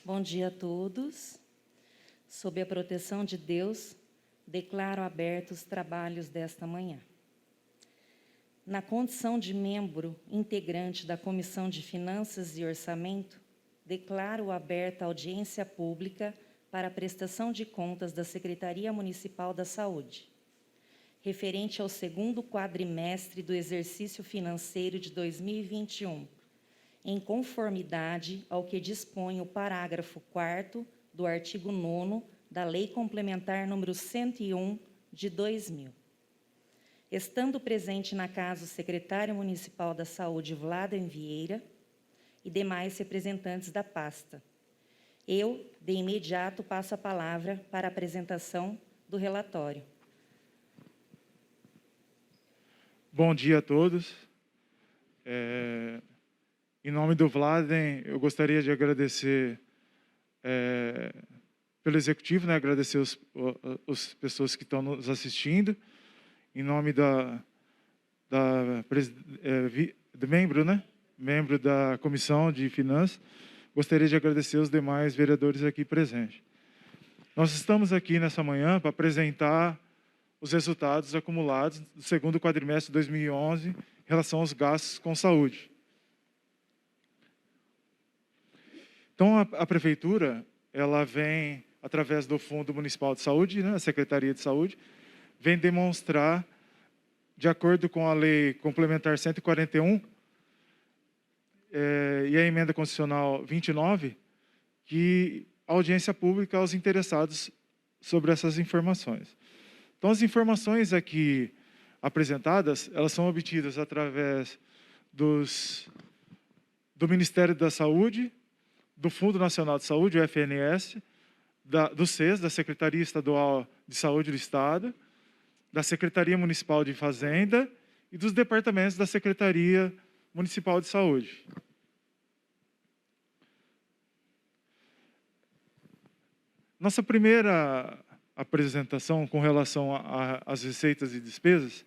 Bom dia a todos. Sob a proteção de Deus, declaro abertos os trabalhos desta manhã. Na condição de membro integrante da Comissão de Finanças e Orçamento, declaro aberta a audiência pública para a prestação de contas da Secretaria Municipal da Saúde, referente ao segundo quadrimestre do exercício financeiro de 2021, em conformidade ao que dispõe o parágrafo 4º do artigo 9º da Lei Complementar número 101 de 2000. Estando presente na casa o secretário municipal da Saúde, Vladen Vieira, e demais representantes da pasta. Eu, de imediato, passo a palavra para a apresentação do relatório. Bom dia a todos. Em nome do Vladen, eu gostaria de agradecer pelo Executivo, agradecer as pessoas que estão nos assistindo. Em nome do membro da Comissão de Finanças, gostaria de agradecer os demais vereadores aqui presentes. Nós estamos aqui nessa manhã para apresentar os resultados acumulados do segundo quadrimestre de 2011 em relação aos gastos com saúde. Então, a Prefeitura, ela vem, através do Fundo Municipal de Saúde, a Secretaria de Saúde, vem demonstrar, de acordo com a Lei Complementar 141 e a Emenda Constitucional 29, que a audiência pública aos interessados sobre essas informações. Então, as informações aqui apresentadas, elas são obtidas através do Ministério da Saúde, do Fundo Nacional de Saúde, o FNS, do SES, da Secretaria Estadual de Saúde do Estado, da Secretaria Municipal de Fazenda e dos departamentos da Secretaria Municipal de Saúde. Nossa primeira apresentação com relação às receitas e despesas,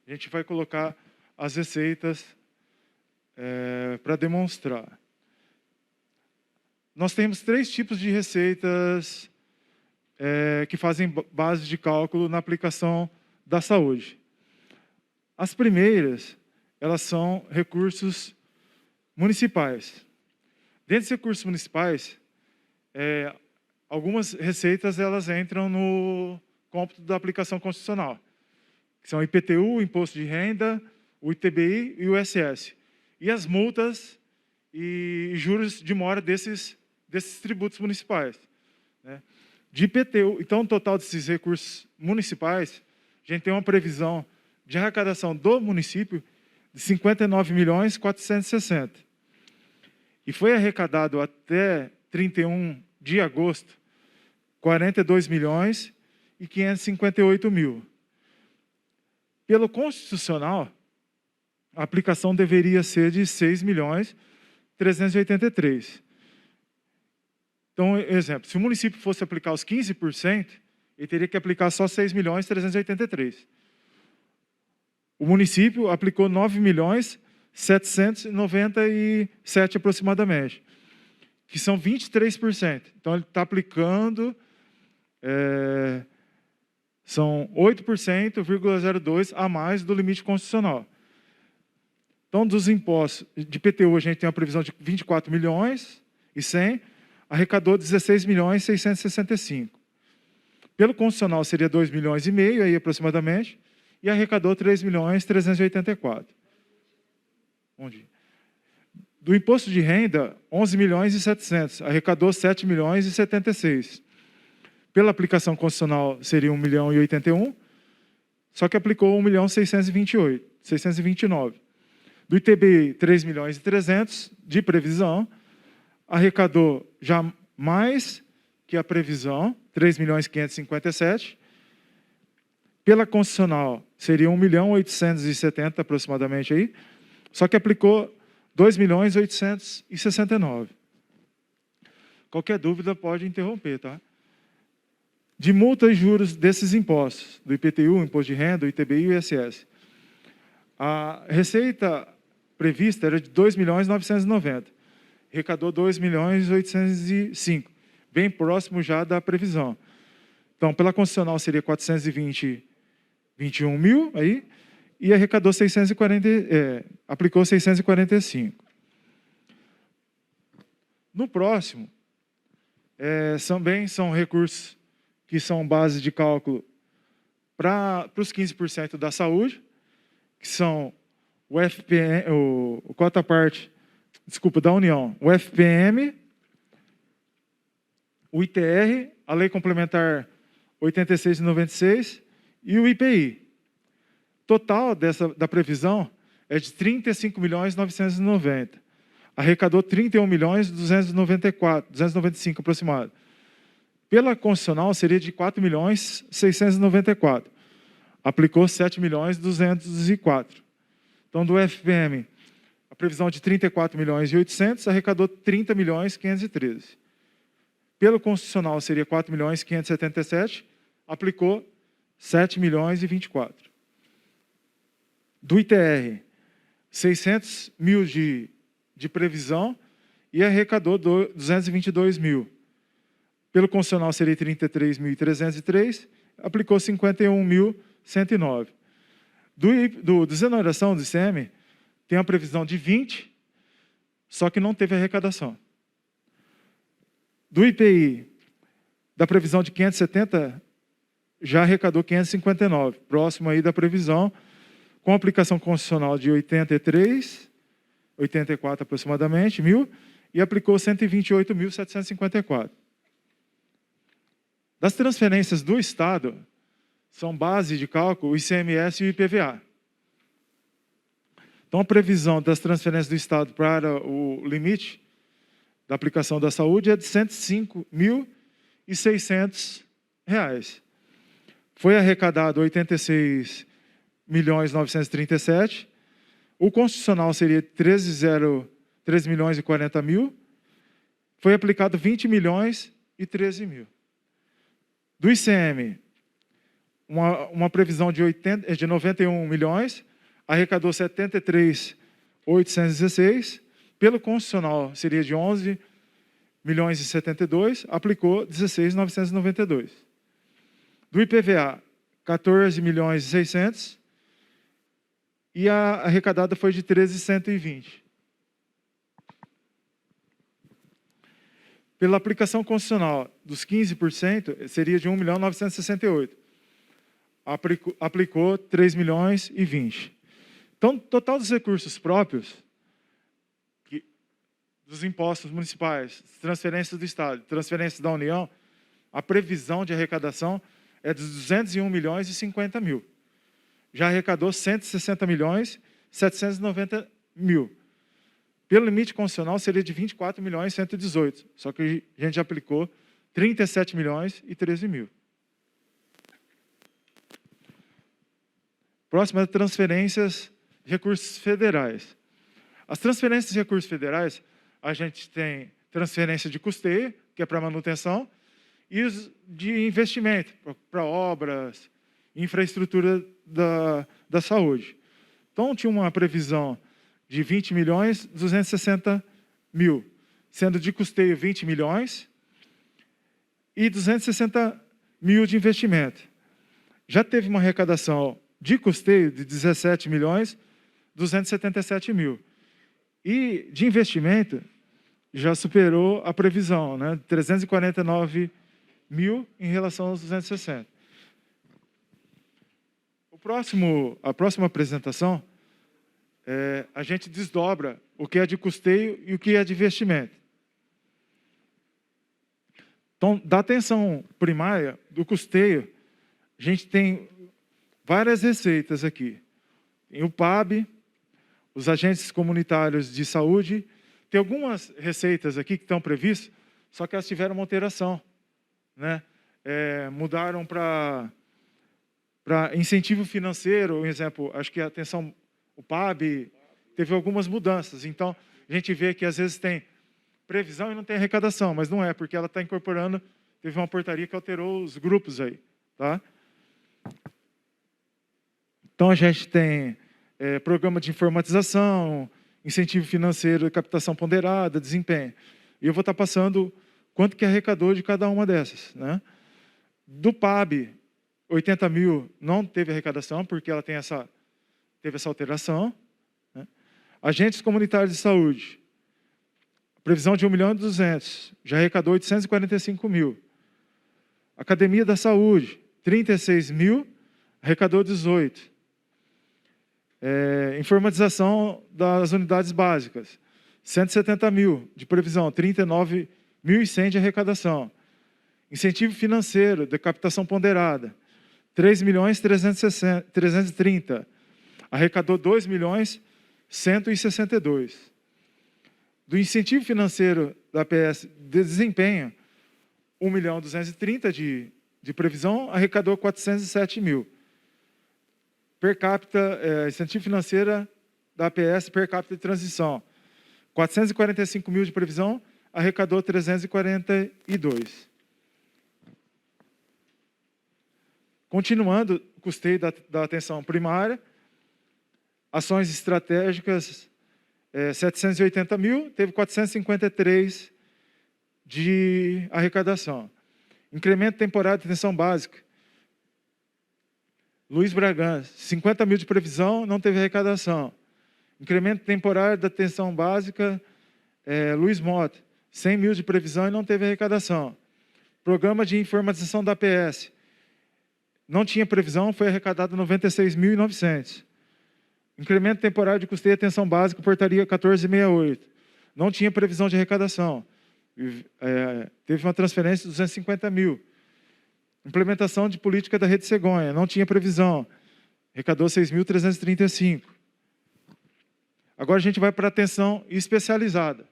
a gente vai colocar as receitas para demonstrar. Nós temos 3 tipos de receitas que fazem base de cálculo na aplicação da saúde. As primeiras, elas são recursos municipais. Dentro dos recursos municipais, algumas receitas elas entram no cômputo da aplicação constitucional, que são o IPTU, o Imposto de Renda, o ITBI e o ISS. E as multas e juros de mora desses tributos municipais. De IPTU, então, o total desses recursos municipais, a gente tem uma previsão de arrecadação do município de 59.460. E foi arrecadado até 31 de agosto 42.558.000. Pelo Constitucional, a aplicação deveria ser de 6.383. Então, exemplo, se o município fosse aplicar os 15%, ele teria que aplicar só 6.383. O município aplicou 9.797 aproximadamente, que são 23%. Então, ele está aplicando, são 8,02% a mais do limite constitucional. Então, dos impostos de IPTU, a gente tem uma previsão de 24.100.000, arrecadou 16.665.000. Pelo constitucional seria 2,5 milhões, aí aproximadamente, e arrecadou 3.384.000. Onde? Do imposto de renda, 11.700.000, arrecadou 7.076.000. Pela aplicação constitucional seria 1.081.000, só que aplicou 1.629.000. Do ITBI, 3.300.000 de previsão, arrecadou já mais que a previsão, 3.557.000. Pela constitucional, seria 1.870.000 aproximadamente aí, só que aplicou 2.869.000. Qualquer dúvida pode interromper, tá? De multa e juros desses impostos, do IPTU, Imposto de Renda, do ITBI e o ISS. A receita prevista era de 2.990.000. arrecadou 2.805.000, bem próximo já da previsão. Então, pela constitucional seria 421 mil aí, e arrecadou 640, aplicou 645. No próximo, também são recursos que são base de cálculo para os 15% da saúde, que são o FPM, o cota parte, desculpa, da União, o FPM, o ITR, a Lei Complementar 86 de 96 e o IPI. Total da previsão é de 35.990.000. Arrecadou 31.295.000 aproximado. Pela constitucional seria de 4.694.000. Aplicou 7.204.000. Então, do FPM, a previsão de 34.800.000, arrecadou 30.513.000. Pelo constitucional seria 4.577.000, aplicou 7.024.000. Do ITR, 600.000 de previsão e arrecadou 222.000. Pelo constitucional seria 33.303, aplicou 51.109. Do desoneração do ICM, tem a previsão de 20, só que não teve arrecadação. Do IPI, da previsão de 570, já arrecadou 559, próximo aí da previsão, com aplicação constitucional de 84 aproximadamente, mil, e aplicou 128.754. Das transferências do Estado, são base de cálculo o ICMS e o IPVA. Então, a previsão das transferências do Estado para o limite da aplicação da saúde é de R$ 105.600. Foi arrecadado 86.937.000. O constitucional seria 13.040.000. Foi aplicado 20.013.000. Do ICM, uma previsão de 91 milhões, arrecadou 73.816. Pelo constitucional seria de 11.072.000, aplicou 16.992. Do IPVA, 14.600.000, e a arrecadada foi de 13.120. Pela aplicação constitucional dos 15%, seria de 1.968.000. Aplicou 3.020.000. Então, total dos recursos próprios, dos impostos municipais, transferências do Estado, transferências da União, a previsão de arrecadação é de 201.050.000. Já arrecadou 160.790.000. Pelo limite constitucional seria de 24.118.000, só que a gente já aplicou 37.013.000. Próximo é transferências de recursos federais. As transferências de recursos federais, a gente tem transferência de custeio, que é para manutenção, e os de investimento, para obras, infraestrutura da saúde. Então, tinha uma previsão de 20.260.000, sendo de custeio 20 milhões e 260.000 de investimento. Já teve uma arrecadação de custeio de 17.277.000. E de investimento, já superou a previsão, né? 349.000 em relação aos 260. A próxima apresentação, a gente desdobra o que é de custeio e o que é de investimento. Então, da atenção primária, do custeio, a gente tem várias receitas aqui. Tem o PAB, os agentes comunitários de saúde. Tem algumas receitas aqui que estão previstas, só que elas tiveram uma alteração, né? Mudaram para incentivo financeiro, por exemplo, acho que a atenção, o PAB, teve algumas mudanças. Então, a gente vê que às vezes tem previsão e não tem arrecadação, mas não é, porque ela está incorporando, teve uma portaria que alterou os grupos aí. Tá? Então, a gente tem programa de informatização, incentivo financeiro, captação ponderada, desempenho. E eu vou estar passando quanto que arrecadou de cada uma dessas, né? Do PAB, 80 mil não teve arrecadação, porque ela teve essa alteração, né? Agentes comunitários de saúde, previsão de 1.200.000, já arrecadou 845 mil. Academia da Saúde, 36 mil, arrecadou 18. Informatização das unidades básicas, 170 mil de previsão, 39.100 de arrecadação. Incentivo financeiro de captação ponderada, 3.330, arrecadou 2.162. Do incentivo financeiro da APS de desempenho, 1.230 de previsão, arrecadou 407 mil. Per capita, incentivo financeiro da APS per capita de transição, 445 mil de previsão, arrecadou 342. Continuando, custeio da atenção primária, ações estratégicas, 780 mil, teve 453 de arrecadação. Incremento temporário de atenção básica, Luiz Bragança, 50 mil de previsão, não teve arrecadação. Incremento temporário da atenção básica, Luiz Mota, 100 mil de previsão e não teve arrecadação. Programa de informatização da APS, não tinha previsão, foi arrecadado 96.900. Incremento temporário de custeio e atenção básica, portaria 1468. Não tinha previsão de arrecadação. Teve uma transferência de 250 mil. Implementação de política da Rede Cegonha, não tinha previsão. Arrecadou 6.335. Agora a gente vai para a atenção especializada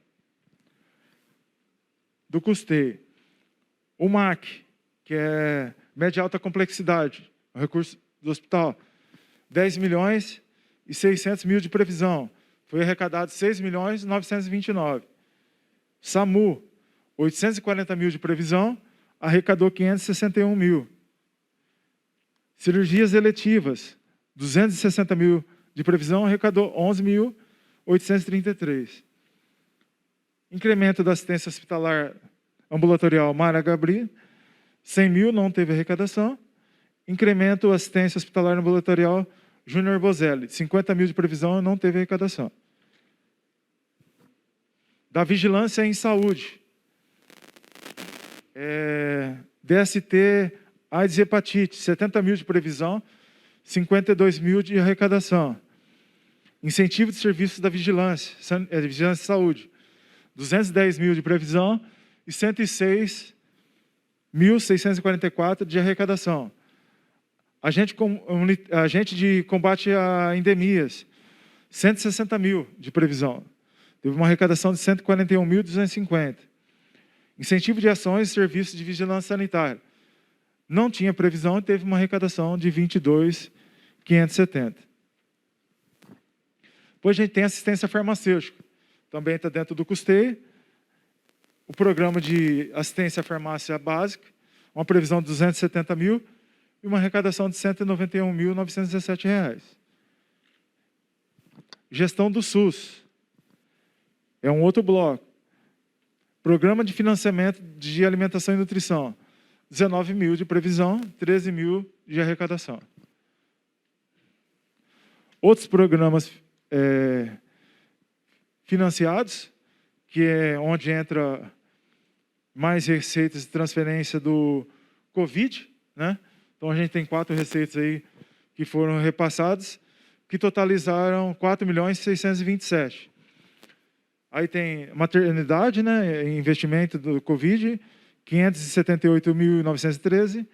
do custeio. O MAC, que é média e alta complexidade, o recurso do hospital, 10.600.000 de previsão. Foi arrecadado 6.929. SAMU, 840 mil de previsão, arrecadou 561 mil. Cirurgias eletivas, 260 mil de previsão, arrecadou 11.833. Incremento da assistência hospitalar ambulatorial Mara Gabri, 100 mil, não teve arrecadação. Incremento assistência hospitalar ambulatorial Júnior Bozelli, 50 mil de previsão, não teve arrecadação. Da vigilância em saúde, DST, AIDS e hepatite, 70 mil de previsão, 52 mil de arrecadação. Incentivo de serviços da vigilância, vigilância em saúde, 210 mil de previsão e 106.644 de arrecadação. Agente de combate a endemias, 160 mil de previsão. Teve uma arrecadação de 141.250. Incentivo de ações e serviços de vigilância sanitária. Não tinha previsão e teve uma arrecadação de 22.570. Depois a gente tem assistência farmacêutica. Também está dentro do custeio. O programa de assistência à farmácia básica, uma previsão de 270 mil e uma arrecadação de R$ 191.917. Gestão do SUS. É um outro bloco. Programa de financiamento de alimentação e nutrição. 19 mil de previsão, 13 mil de arrecadação. Outros programas financiados, que é onde entra mais receitas de transferência do Covid, né? Então a gente tem 4 receitas aí que foram repassadas, que totalizaram 4.627.000. Aí tem maternidade, né, investimento do Covid, 578.913.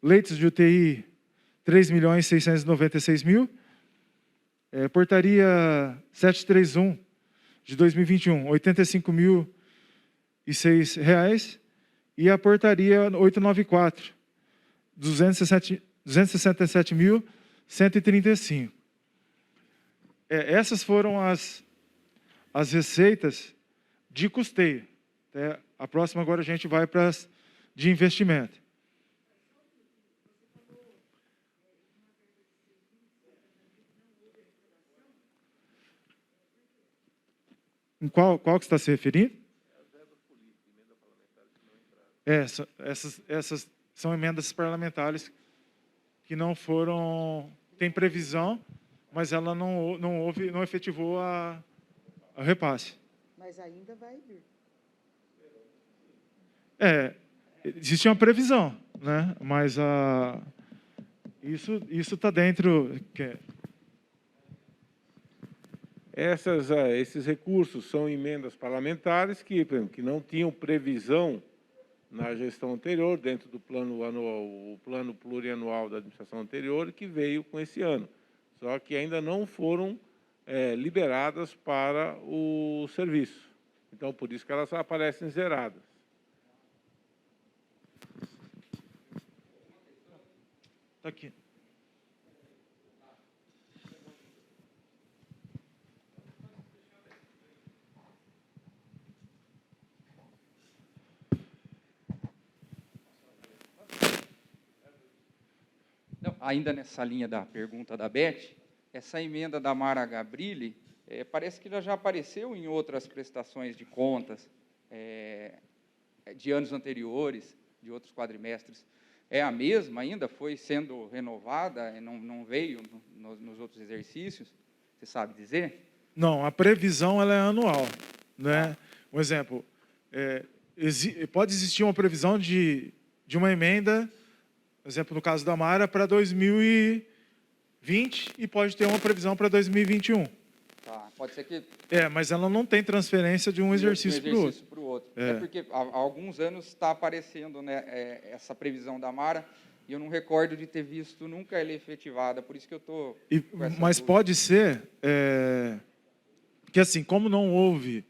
Leitos de UTI, 3.696.000. Portaria 731 de 2021, R$ 85.006. E a portaria 894, R$ 267.135. Essas foram as receitas de custeio. A próxima agora a gente vai para as de investimento. Em qual que você está se referindo? Essas são emendas parlamentares que não foram... Tem previsão, mas ela não efetivou o repasse. Mas ainda vai vir. Existe uma previsão, né? Mas isso está dentro... Esses recursos são emendas parlamentares que, por exemplo, que não tinham previsão na gestão anterior, dentro do plano anual, o plano plurianual da administração anterior, que veio com esse ano. Só que ainda não foram liberadas para o serviço. Então, por isso que elas aparecem zeradas. Está aqui. Não, ainda nessa linha da pergunta da Beth, essa emenda da Mara Gabrilli, parece que ela já apareceu em outras prestações de contas de anos anteriores, de outros quadrimestres. É a mesma ainda? Foi sendo renovada? Não veio nos outros exercícios? Você sabe dizer? Não, a previsão ela é anual, né? Um exemplo, pode existir uma previsão de uma emenda, por exemplo, no caso da Mara, para 2020 e pode ter uma previsão para 2021. Tá, pode ser que... mas ela não tem transferência de um exercício para o outro. É porque há alguns anos está aparecendo, né, essa previsão da Mara, e eu não recordo de ter visto nunca ela efetivada, por isso que eu estou... Mas dúvida. Pode ser que, assim, como não houve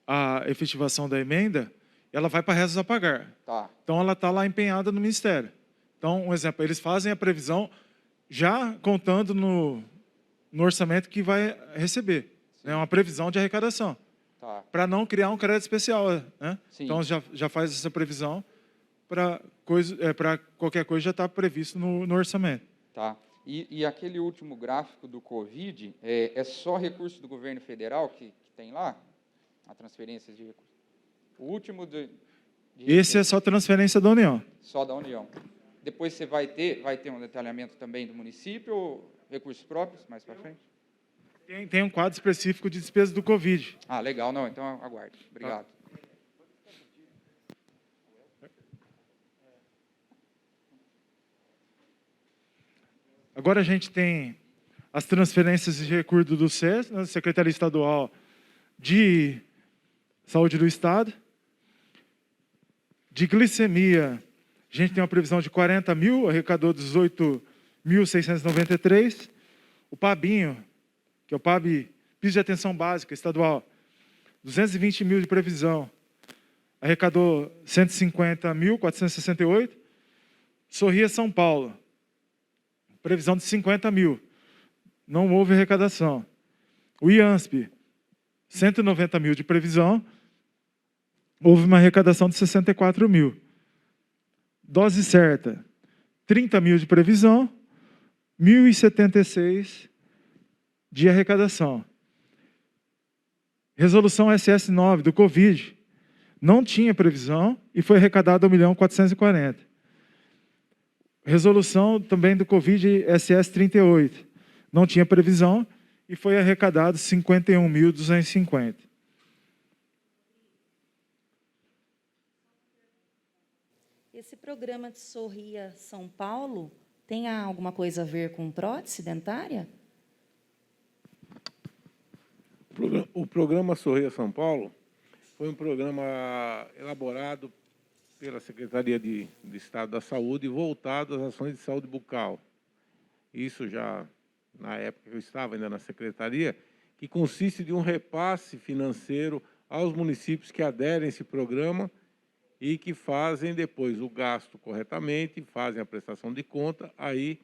a efetivação da emenda, ela vai para restos a pagar. Tá. Então, ela está lá empenhada no Ministério. Então, um exemplo, eles fazem a previsão já contando no orçamento que vai receber. É uma previsão de arrecadação. Tá. Para não criar um crédito especial. Né? Então, já faz essa previsão para qualquer coisa já está previsto no orçamento. Tá. E aquele último gráfico do Covid, é só recurso do governo federal que tem lá? A transferência de recursos? O último Esse é só transferência da União. Só da União. Depois você vai ter um detalhamento também do município ou recursos próprios, mais para frente? Tem um quadro específico de despesa do Covid. Ah, legal. Não, então aguarde. Obrigado. Agora a gente tem as transferências de recursos do SES, né, Secretaria Estadual de Saúde do Estado. De glicemia, a gente tem uma previsão de 40 mil, arrecadou 18.693. O PABinho, que é o PAB, Piso de Atenção Básica Estadual, 220 mil de previsão, arrecadou 150.468. Sorria São Paulo, previsão de 50 mil, não houve arrecadação. O IANSP, 190 mil de previsão, houve uma arrecadação de 64 mil. Dose certa, 30 mil de previsão, 1.076 de arrecadação. Resolução SS9 do Covid, não tinha previsão e foi arrecadado 1.440.000. Resolução também do Covid SS38, não tinha previsão e foi arrecadado 51.250. Esse programa de Sorria São Paulo tem alguma coisa a ver com prótese dentária? O programa Sorria São Paulo foi um programa elaborado pela Secretaria de Estado da Saúde voltado às ações de saúde bucal. Isso já, na época que eu estava ainda na Secretaria, que consiste de um repasse financeiro aos municípios que aderem a esse programa e que fazem depois o gasto corretamente, fazem a prestação de conta, aí,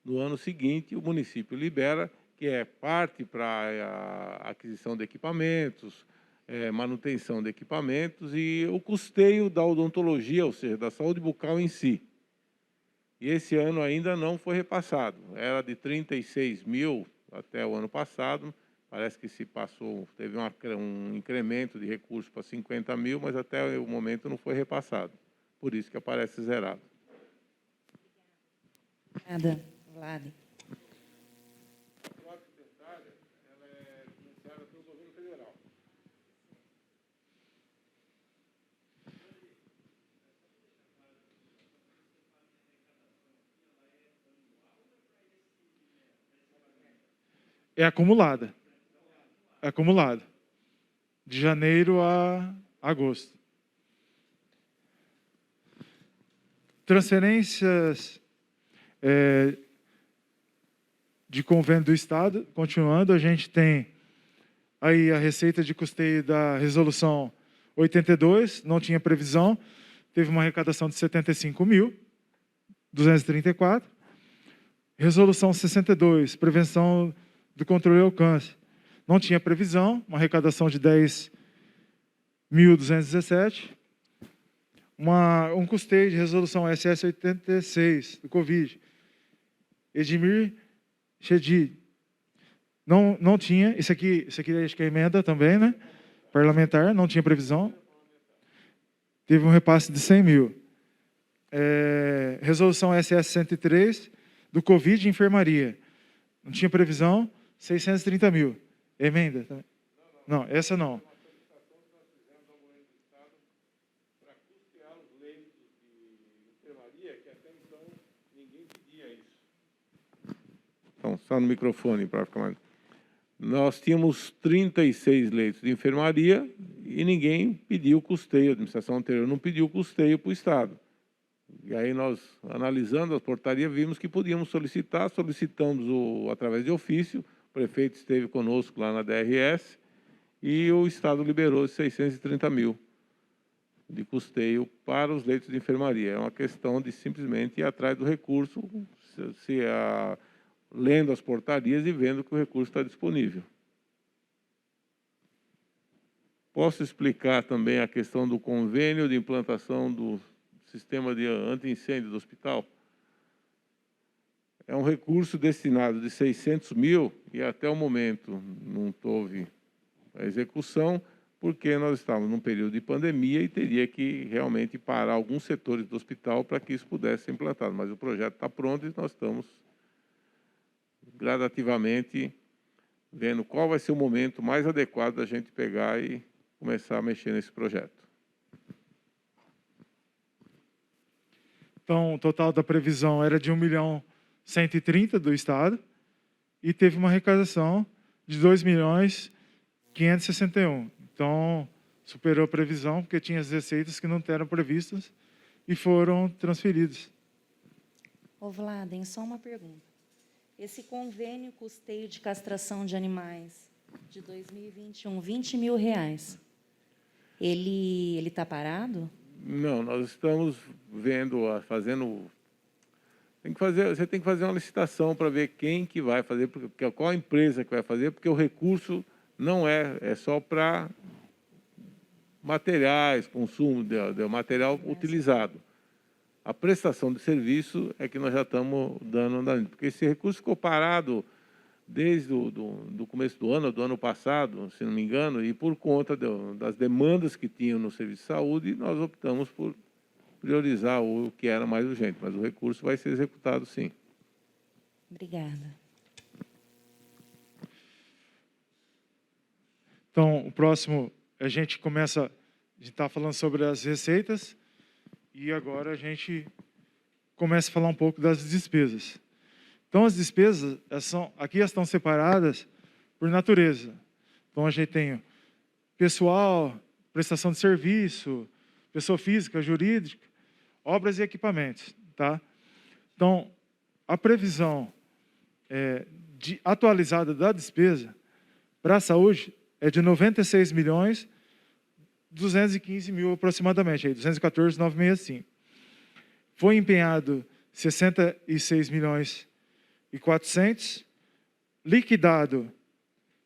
no ano seguinte, o município libera, que é parte para a aquisição de equipamentos, manutenção de equipamentos e o custeio da odontologia, ou seja, da saúde bucal em si. E esse ano ainda não foi repassado. Era de 36 mil até o ano passado, Parece que se passou, teve um incremento de recursos para 50 mil, mas até o momento não foi repassado. Por isso que aparece zerado. Obrigada, Vlad. A classe dentária, ela é financiada pelo governo federal. É acumulada. É acumulada. De janeiro a agosto. Transferências de convênio do Estado, continuando, a gente tem aí a receita de custeio da resolução 82, não tinha previsão, teve uma arrecadação de 75.234. Resolução 62, prevenção do controle ao câncer, não tinha previsão, uma arrecadação de 10.217. Um custeio de resolução SS 86, do Covid, Edmir Chedi. Não tinha, isso aqui acho que é emenda também, né? Parlamentar, não tinha previsão. Teve um repasse de 100 mil. Resolução SS 103, do Covid e enfermaria. Não tinha previsão, 630 mil. Emenda também? Não, essa não. Então, só no microfone para ficar mais. Nós tínhamos 36 leitos de enfermaria e ninguém pediu custeio. A administração anterior não pediu custeio para o Estado. E aí nós, analisando a portaria, vimos que podíamos solicitar, solicitamos através de ofício, o prefeito esteve conosco lá na DRS e o Estado liberou 630 mil de custeio para os leitos de enfermaria. É uma questão de simplesmente ir atrás do recurso, lendo as portarias e vendo que o recurso está disponível. Posso explicar também a questão do convênio de implantação do sistema de anti-incêndio do hospital? É um recurso destinado de 600 mil e até o momento não houve a execução, porque nós estávamos num período de pandemia e teria que realmente parar alguns setores do hospital para que isso pudesse ser implantado. Mas o projeto está pronto e nós estamos gradativamente vendo qual vai ser o momento mais adequado da gente pegar e começar a mexer nesse projeto. Então, o total da previsão era de 1.130.000 do Estado e teve uma arrecadação de 2.561.000. Então, superou a previsão, porque tinha as receitas que não eram previstas e foram transferidas. Ô, Vladen, só uma pergunta. Esse convênio custeio de castração de animais de 2021, R$20 mil, ele está parado? Não, nós estamos vendo, fazendo... Você tem que fazer uma licitação para ver quem que vai fazer, qual a empresa que vai fazer, porque o recurso não é só para materiais, consumo de material utilizado. A prestação de serviço é que nós já estamos dando andamento, porque esse recurso ficou parado desde do começo do ano passado, se não me engano, e por conta das demandas que tinham no serviço de saúde, nós optamos por priorizar o que era mais urgente, mas o recurso vai ser executado, sim. Obrigada. Então, o próximo, a gente está falando sobre as receitas, e agora a gente começa a falar um pouco das despesas. Então, as despesas, aqui elas estão separadas por natureza. Então, a gente tem pessoal, prestação de serviço, pessoa física, jurídica, obras e equipamentos. Tá? Então, a previsão atualizada da despesa para a saúde é de 96.215.000 aproximadamente, 214.965. Foi empenhado 66.400.000, liquidado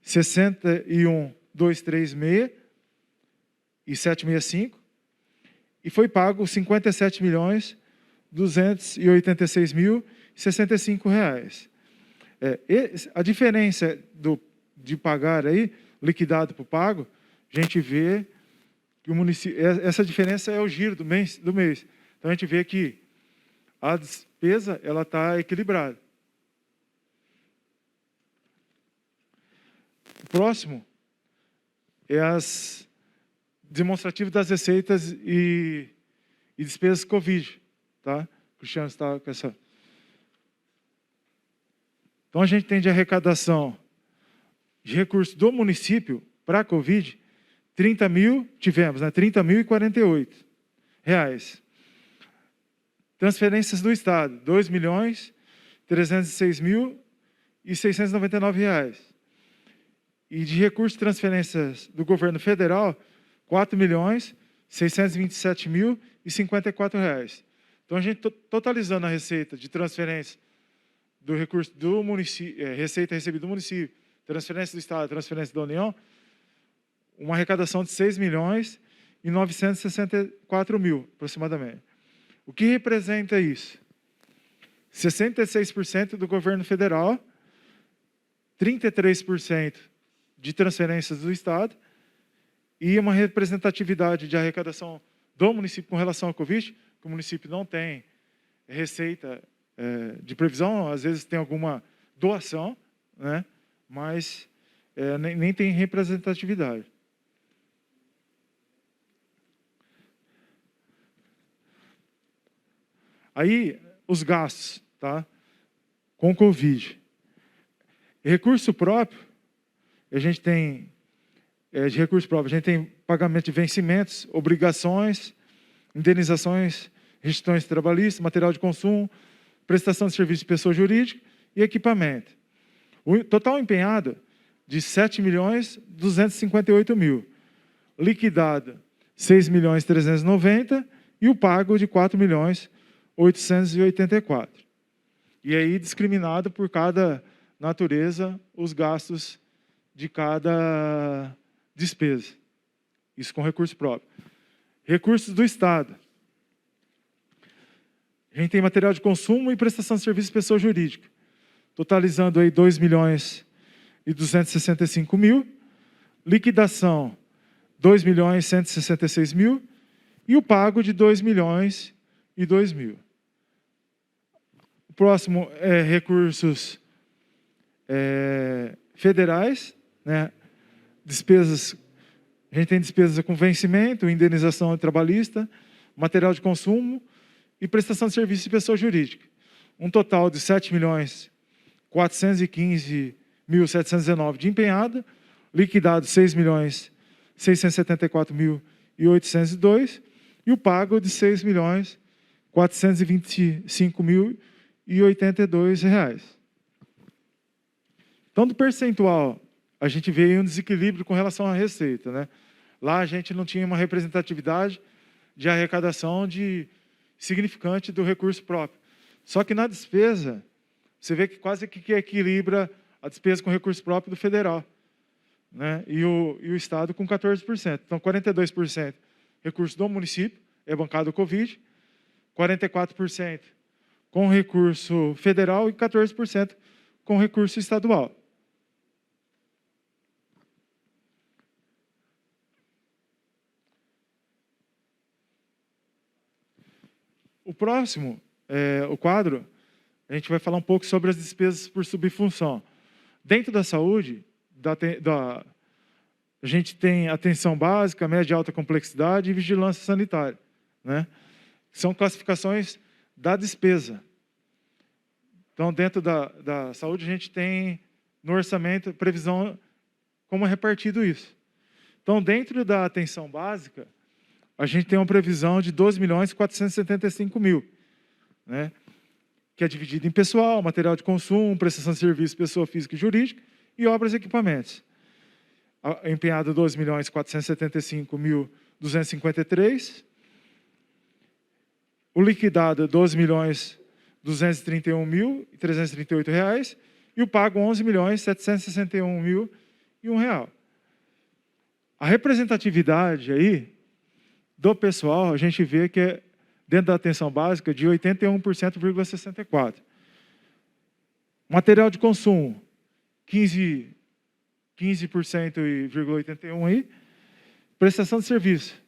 61.236 e 765, e foi pago 57.286.065 reais. A diferença do de pagar aí, liquidado para o pago, a gente vê que o município, essa diferença é o giro do mês. Então, a gente vê que a despesa ela está equilibrada. O próximo é as demonstrativas das receitas e despesas Covid. Tá? O Cristiano está com essa... Então, a gente tem de arrecadação de recursos do município para a Covid, 30 mil, tivemos, né? 30.048 reais. Transferências do Estado, 2.306.699 reais. E de recursos de transferências do governo federal, 4.627.054 reais. Então, a gente totalizando a receita de transferência do recurso do município, receita recebida do município, transferência do Estado, transferência da União, uma arrecadação de 6.964.000, aproximadamente. O que representa isso? 66% do governo federal, 33% de transferências do Estado e uma representatividade de arrecadação do município com relação ao Covid, que o município não tem receita de previsão, às vezes tem alguma doação, né? Mas nem tem representatividade. Aí, os gastos, tá? Com Covid. Recurso próprio, a gente tem, de recurso próprio, a gente tem pagamento de vencimentos, obrigações, indenizações, restrições trabalhistas, material de consumo, prestação de serviço de pessoa jurídica e equipamento. O total empenhado de 7.258.000. Liquidado 6.390.000 e o pago de 4.884.000. E aí discriminado por cada natureza os gastos de cada despesa. Isso com recurso próprio. Recursos do Estado. A gente tem material de consumo e prestação de serviço de pessoa jurídica, totalizando aí 2.265.000, liquidação 2.166.000 e o pago de 2.002.000. O próximo é recursos federais, né? Despesas, a gente tem despesas com vencimento, indenização trabalhista, material de consumo e prestação de serviço de pessoa jurídica. Um total de 7.415.719 de empenhado, liquidado 6.674.802 e o pago de 6.425.082 reais. Então, do percentual, a gente vê aí um desequilíbrio com relação à receita, né? Lá a gente não tinha uma representatividade de arrecadação significante do recurso próprio. Só que na despesa, você vê que quase que equilibra a despesa com recurso próprio do federal, né? E o Estado com 14%. Então, 42% recurso do município, é bancado o Covid, 44% com recurso federal e 14% com recurso estadual. O próximo, o quadro, a gente vai falar um pouco sobre as despesas por subfunção. Dentro da saúde, a gente tem atenção básica, média e alta complexidade e vigilância sanitária, né? São classificações da despesa. Então, dentro da saúde, a gente tem no orçamento previsão como é repartido isso. Então, dentro da atenção básica, a gente tem uma previsão de 12.475.000, né? Que é dividido em pessoal, material de consumo, prestação de serviço, pessoa física e jurídica, e obras e equipamentos. Empenhado 12.475.253, o liquidado 12.231.338 reais, e o pago 11.761.001 real. A representatividade aí do pessoal, a gente vê que é, dentro da atenção básica, de 81,64%. Material de consumo, 15 15,81% aí. Prestação de serviço,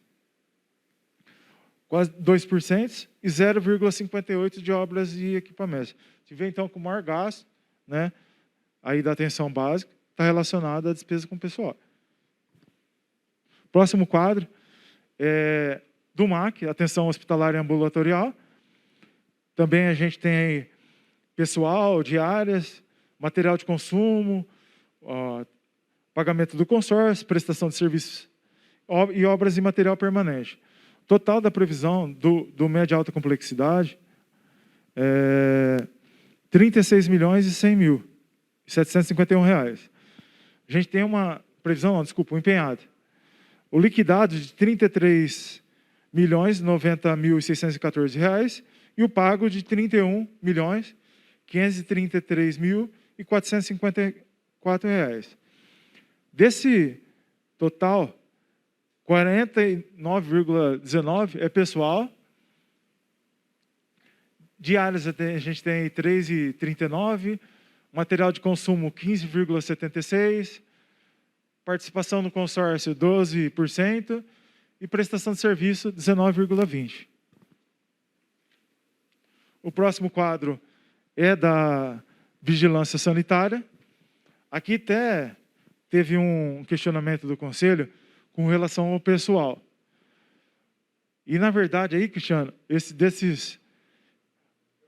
quase 2%, e 0,58% de obras e equipamentos. Se vê, então, com o maior gasto, né, aí da atenção básica, está relacionado à despesa com o pessoal. Próximo quadro é do MAC, atenção hospitalar e ambulatorial. Também a gente tem aí pessoal, diárias, material de consumo, pagamento do consórcio, prestação de serviços e obras e material permanente. Total da previsão do média e alta complexidade é R$ 36.100.751. A gente tem uma previsão, um empenhado. O liquidado de R$ 33.090.614 e o pago de R$ 31.533.454. Desse total, 49,19% é pessoal. Diárias a gente tem 3,39%, material de consumo 15,76%, participação no consórcio 12% e prestação de serviço 19,20%. O próximo quadro é da vigilância sanitária. Aqui até teve um questionamento do Conselho com relação ao pessoal. E, na verdade, aí, Cristiano,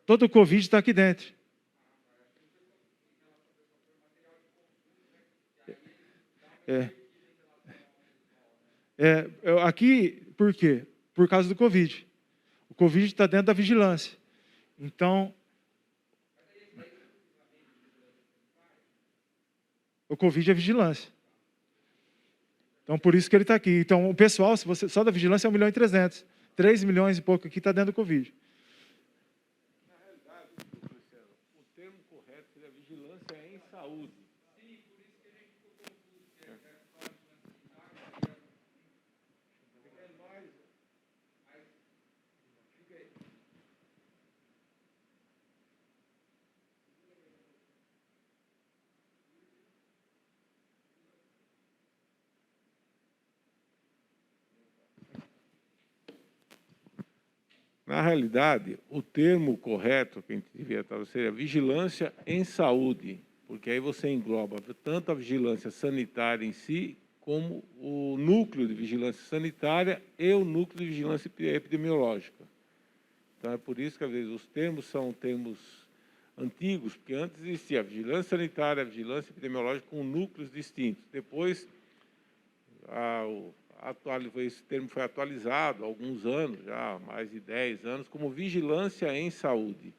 todo o Covid está aqui dentro. Aqui, por quê? Por causa do Covid. O Covid está dentro da vigilância. Então, o Covid é vigilância. Então, por isso que ele está aqui. Então, o pessoal, se você, só da vigilância é 1.300.000. 3 milhões e pouco aqui está dentro do Covid. Na realidade, Luciano, o termo correto seria vigilância em saúde. Sim, por isso que a gente ficou confuso. Na realidade, o termo correto que a gente devia estar seria vigilância em saúde, porque aí você engloba tanto a vigilância sanitária em si, como o núcleo de vigilância sanitária e o núcleo de vigilância epidemiológica. Então, é por isso que, às vezes, os termos são termos antigos, porque antes existia a vigilância sanitária, a vigilância epidemiológica com núcleos distintos. Depois, esse termo foi atualizado há alguns anos, já mais de 10 anos, como vigilância em saúde.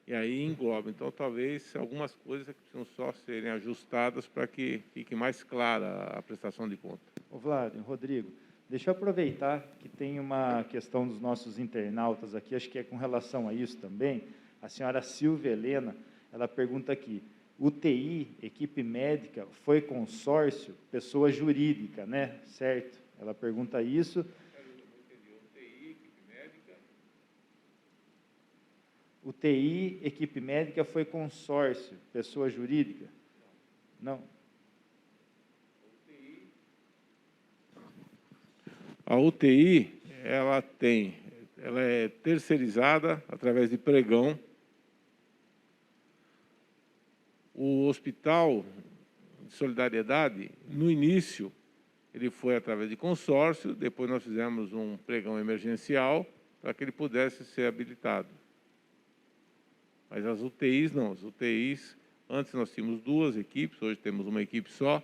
E aí engloba. Então, talvez algumas coisas que precisam só serem ajustadas para que fique mais clara a prestação de conta. Ô, Vlado, Rodrigo, deixa eu aproveitar que tem uma questão dos nossos internautas aqui, acho que é com relação a isso também. A senhora Silvia Helena, ela pergunta aqui, UTI, equipe médica, foi consórcio, pessoa jurídica, né? Certo? Ela pergunta isso. UTI, equipe médica, foi consórcio, pessoa jurídica? Não. A UTI, ela é terceirizada através de pregão. O Hospital de Solidariedade, no início, ele foi através de consórcio, depois nós fizemos um pregão emergencial para que ele pudesse ser habilitado. Mas as UTIs não, as UTIs, antes nós tínhamos 2 equipes, hoje temos uma equipe só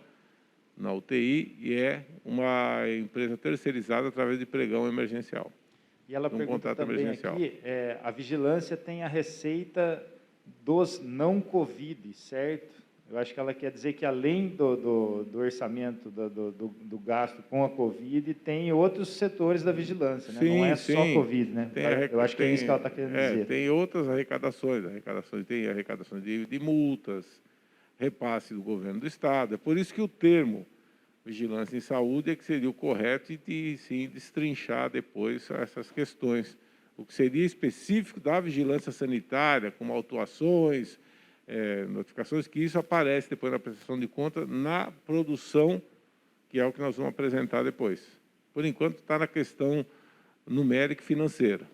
na UTI e é uma empresa terceirizada através de pregão emergencial. E ela pergunta também aqui, a vigilância tem a receita dos não Covid, certo? Eu acho que ela quer dizer que, além do orçamento do gasto com a Covid, tem outros setores da vigilância, né? Não é só Covid, né? Eu acho que é isso que ela está querendo dizer. Tem outras arrecadações, tem arrecadações de multas, repasse do governo do Estado. É por isso que o termo vigilância em saúde é que seria o correto e, sim, destrinchar depois essas questões. O que seria específico da vigilância sanitária, como autuações, notificações, que isso aparece depois na prestação de conta, na produção, que é o que nós vamos apresentar depois. Por enquanto, está na questão numérica e financeira.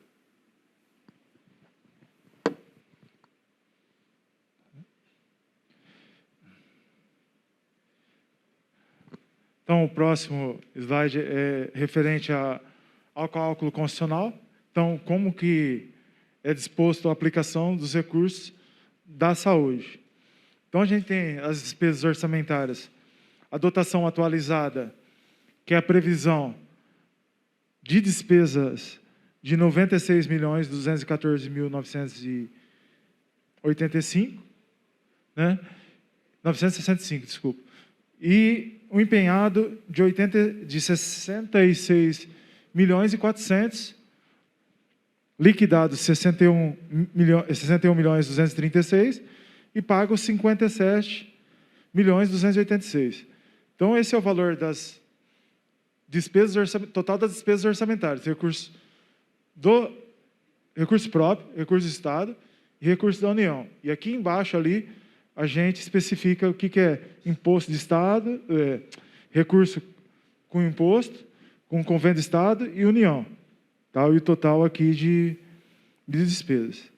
Então, o próximo slide é referente ao cálculo constitucional. Então, como que é disposto a aplicação dos recursos da saúde. Então, a gente tem as despesas orçamentárias, a dotação atualizada, que é a previsão de despesas de 96.214.985, né? 965, desculpa. E um empenhado de 66.400.000, liquidado 61.236 e pago 57.286. Então, esse é o valor das despesas total das despesas orçamentárias, recurso próprio, recurso do Estado e recurso da União. E aqui embaixo ali a gente especifica o que é imposto de Estado, recurso com imposto, com convênio do Estado e União. Tá? E o total aqui de despesas.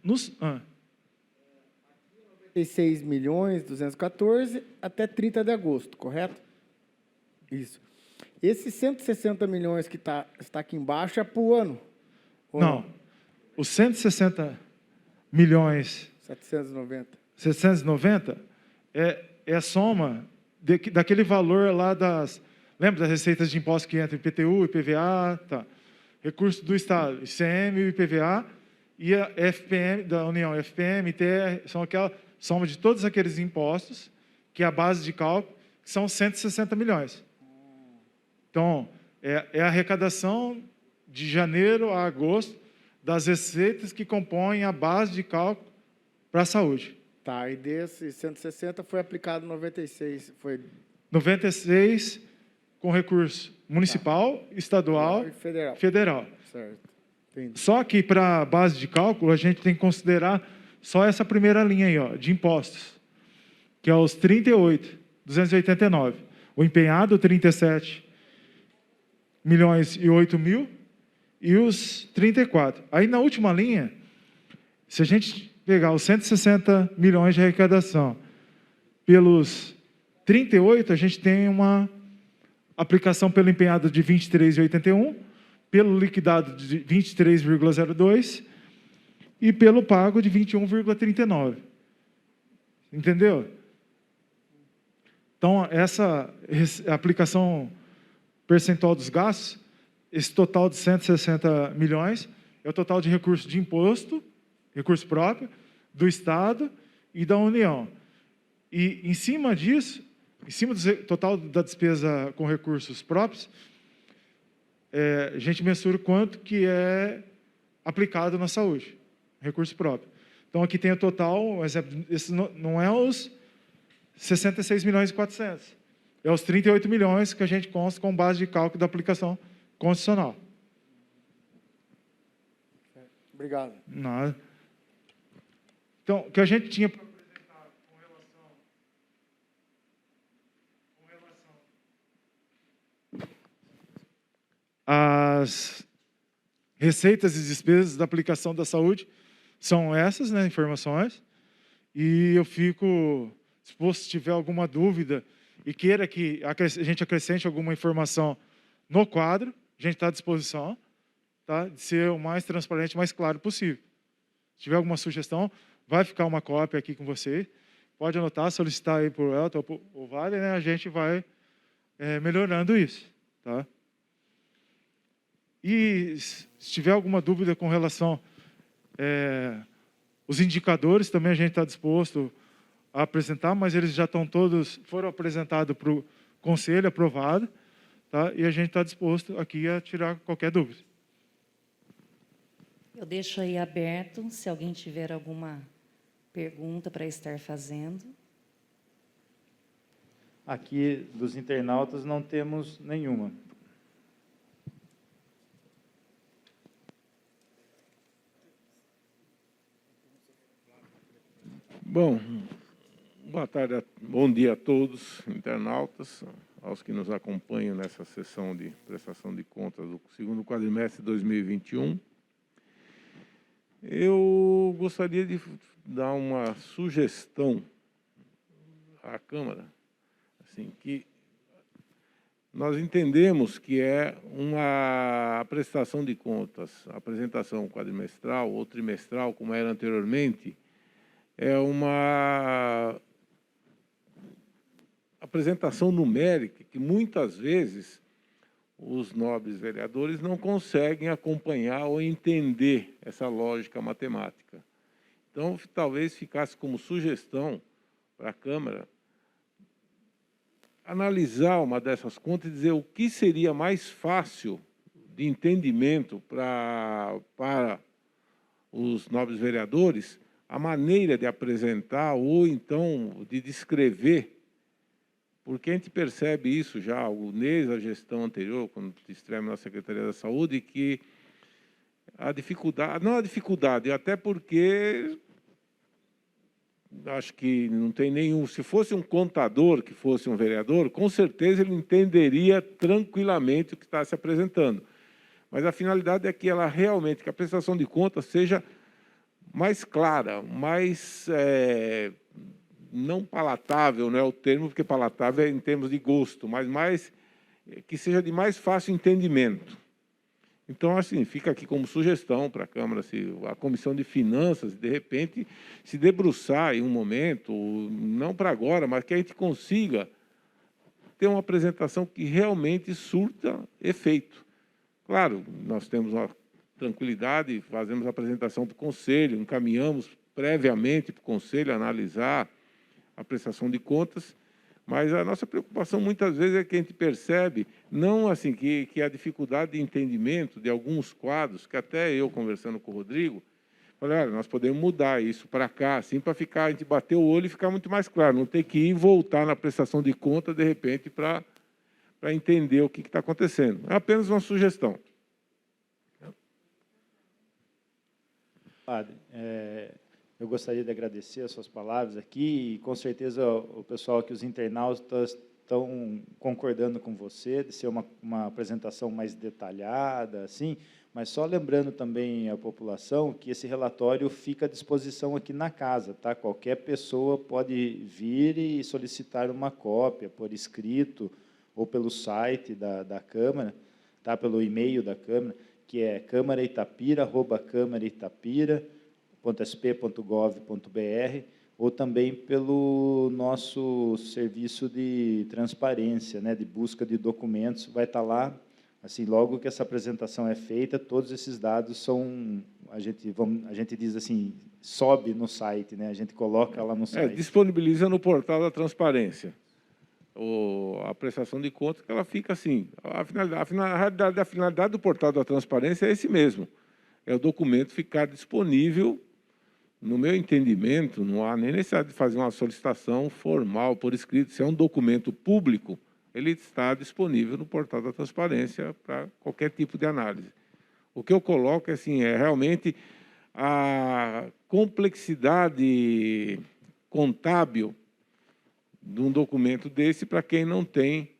96.214 até 30 de agosto, correto? Isso. Esses 160 milhões que está aqui embaixo é para o ano? Não. Os 160 milhões... 790 é a soma daquele valor lá das... Lembra das receitas de impostos que entram IPTU, IPVA, tá? Recurso do Estado, ICM, o IPVA, e a FPM, da União, FPM, ITR, são aquela soma de todos aqueles impostos, que é a base de cálculo, que são 160 milhões. Então, é a arrecadação de janeiro a agosto das receitas que compõem a base de cálculo para a saúde. Tá, e desses 160 foi aplicado 96, foi... 96 com recurso municipal, estadual e federal. Federal. Certo. Entendi. Só que para a base de cálculo, a gente tem que considerar só essa primeira linha aí, ó, de impostos, que é os 38.289. O empenhado, 37.008.000 e os 34. Aí, na última linha, se a gente pegar os 160 milhões de arrecadação pelos 38, a gente tem uma aplicação pelo empenhado de 23,81, pelo liquidado de 23,02 e pelo pago de 21,39. Entendeu? Então, essa aplicação percentual dos gastos, esse total de 160 milhões, é o total de recurso de imposto, recurso próprio, do Estado e da União. E, em cima disso, em cima do total da despesa com recursos próprios, a gente mensura quanto que é aplicado na saúde, recurso próprio. Então, aqui tem o total, exemplo, esse não é os 66.400.000, é os 38 milhões que a gente consta com base de cálculo da aplicação constitucional. Obrigado. Nada. Então, o que a gente tinha para apresentar com relação às receitas e despesas da aplicação da saúde são essas, né, informações, e eu fico disposto, se tiver alguma dúvida e queira que a gente acrescente alguma informação no quadro, a gente está à disposição, tá, de ser o mais transparente e mais claro possível. Se tiver alguma sugestão, vai ficar uma cópia aqui com você. Pode anotar, solicitar aí para o Elton ou para o Vale, né? A gente vai melhorando isso. Tá? E se tiver alguma dúvida com relação os indicadores, também a gente está disposto a apresentar, mas eles já foram apresentados para o Conselho, aprovado, tá? E a gente está disposto aqui a tirar qualquer dúvida. Eu deixo aí aberto, se alguém tiver alguma pergunta para estar fazendo. Aqui, dos internautas, não temos nenhuma. Bom, boa tarde, bom dia a todos, internautas, aos que nos acompanham nessa sessão de prestação de contas do segundo quadrimestre de 2021. Eu gostaria de dar uma sugestão à Câmara, assim, que nós entendemos que é uma prestação de contas, apresentação quadrimestral ou trimestral, como era anteriormente, é uma apresentação numérica que muitas vezes os nobres vereadores não conseguem acompanhar ou entender essa lógica matemática. Então, talvez ficasse como sugestão para a Câmara analisar uma dessas contas e dizer o que seria mais fácil de entendimento para os nobres vereadores, a maneira de apresentar ou então de descrever, porque a gente percebe isso já desde a gestão anterior, quando estivemos na Secretaria da Saúde, que a dificuldade, não a dificuldade, até porque acho que não tem nenhum, se fosse um contador que fosse um vereador, com certeza ele entenderia tranquilamente o que está se apresentando. Mas a finalidade é que ela realmente, que a prestação de contas seja mais clara, mais não palatável, não é o termo, porque palatável é em termos de gosto, mas mais que seja de mais fácil entendimento. Então, assim, fica aqui como sugestão para a Câmara, se a Comissão de Finanças, de repente, se debruçar em um momento, não para agora, mas que a gente consiga ter uma apresentação que realmente surta efeito. Claro, nós temos uma tranquilidade, fazemos a apresentação para o Conselho, encaminhamos previamente para o Conselho analisar a prestação de contas, mas a nossa preocupação muitas vezes é que a gente percebe, não assim, que a dificuldade de entendimento de alguns quadros, que até eu conversando com o Rodrigo, falei, olha, nós podemos mudar isso para cá, assim, para ficar, a gente bater o olho e ficar muito mais claro, não ter que ir e voltar na prestação de conta, de repente, para entender o que está acontecendo. É apenas uma sugestão. Padre, eu gostaria de agradecer as suas palavras aqui e, com certeza, o pessoal aqui, os internautas, estão concordando com você de ser uma apresentação mais detalhada, assim, mas só lembrando também a população que esse relatório fica à disposição aqui na casa, tá? Qualquer pessoa pode vir e solicitar uma cópia por escrito ou pelo site da Câmara, tá? Pelo e-mail da Câmara, que é câmaraitapira@câmaraitapira.sp.gov.br, ou também pelo nosso serviço de transparência, né, de busca de documentos, vai estar lá, assim, logo que essa apresentação é feita, todos esses dados são, a gente diz assim, sobe no site, né, a gente coloca lá no site. Disponibiliza no portal da transparência. A prestação de contas, que ela fica assim, a finalidade do portal da transparência é esse mesmo, é o documento ficar disponível. No meu entendimento, não há nem necessidade de fazer uma solicitação formal por escrito. Se é um documento público, ele está disponível no portal da transparência para qualquer tipo de análise. O que eu coloco assim, é realmente a complexidade contábil de um documento desse para quem não tem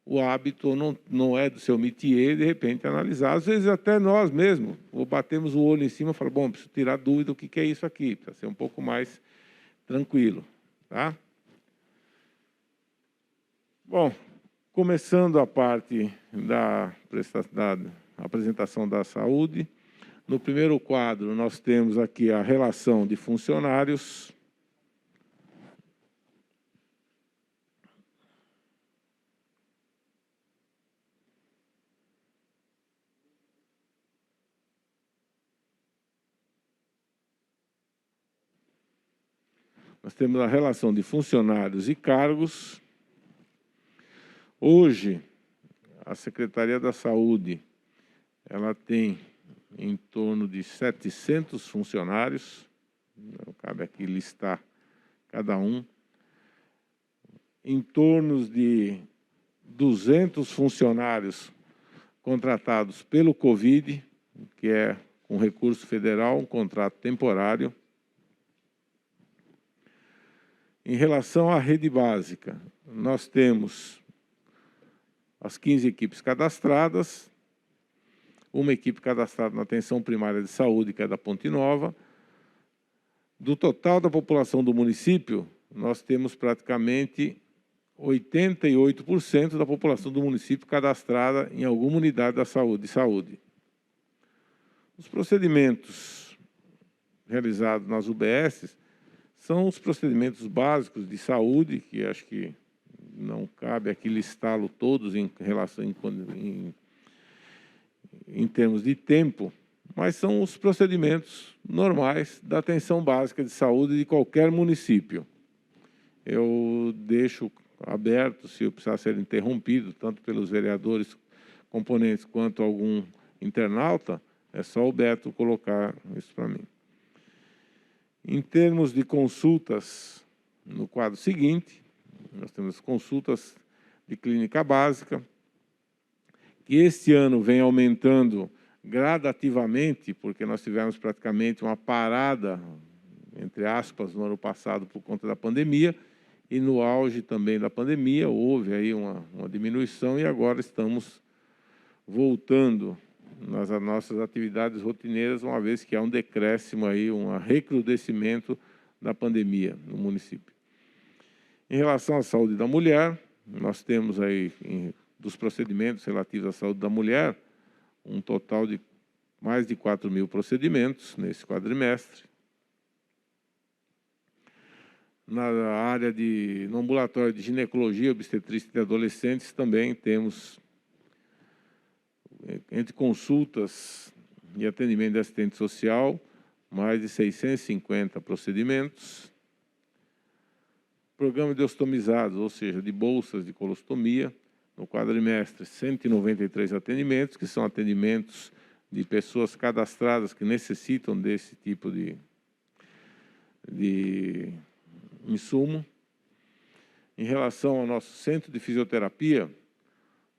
o hábito, ou não é do seu métier, de repente analisar. Às vezes até nós mesmos, ou batemos o olho em cima e falamos, bom, preciso tirar dúvida do que é isso aqui, para ser um pouco mais tranquilo. Tá? Bom, começando a parte da apresentação da saúde, no primeiro quadro nós temos aqui a relação de funcionários. Nós temos a relação de funcionários e cargos. Hoje, a Secretaria da Saúde, ela tem em torno de 700 funcionários, não cabe aqui listar cada um, em torno de 200 funcionários contratados pelo Covid, que é com recurso federal, um contrato temporário. Em relação à rede básica, nós temos as 15 equipes cadastradas, uma equipe cadastrada na atenção primária de saúde, que é da Ponte Nova. Do total da população do município, nós temos praticamente 88% da população do município cadastrada em alguma unidade da saúde. Os procedimentos realizados nas UBSs são os procedimentos básicos de saúde, que acho que não cabe aqui listá-lo todos em relação em termos de tempo, mas são os procedimentos normais da atenção básica de saúde de qualquer município. Eu deixo aberto, se eu precisar ser interrompido, tanto pelos vereadores componentes quanto algum internauta, é só o Beto colocar isso para mim. Em termos de consultas, no quadro seguinte, nós temos consultas de clínica básica, que este ano vem aumentando gradativamente, porque nós tivemos praticamente uma parada, entre aspas, no ano passado por conta da pandemia, e no auge também da pandemia houve aí uma diminuição e agora estamos voltando nas nossas atividades rotineiras, uma vez que há um decréscimo aí, um recrudescimento da pandemia no município. Em relação à saúde da mulher, nós temos aí, dos procedimentos relativos à saúde da mulher, um total de mais de 4.000 procedimentos nesse quadrimestre. Na área no ambulatório de ginecologia, obstetrícia de adolescentes, também temos, entre consultas e atendimento de assistente social, mais de 650 procedimentos. Programa de ostomizados, ou seja, de bolsas de colostomia, no quadrimestre, 193 atendimentos, que são atendimentos de pessoas cadastradas que necessitam desse tipo de insumo. Em relação ao nosso centro de fisioterapia,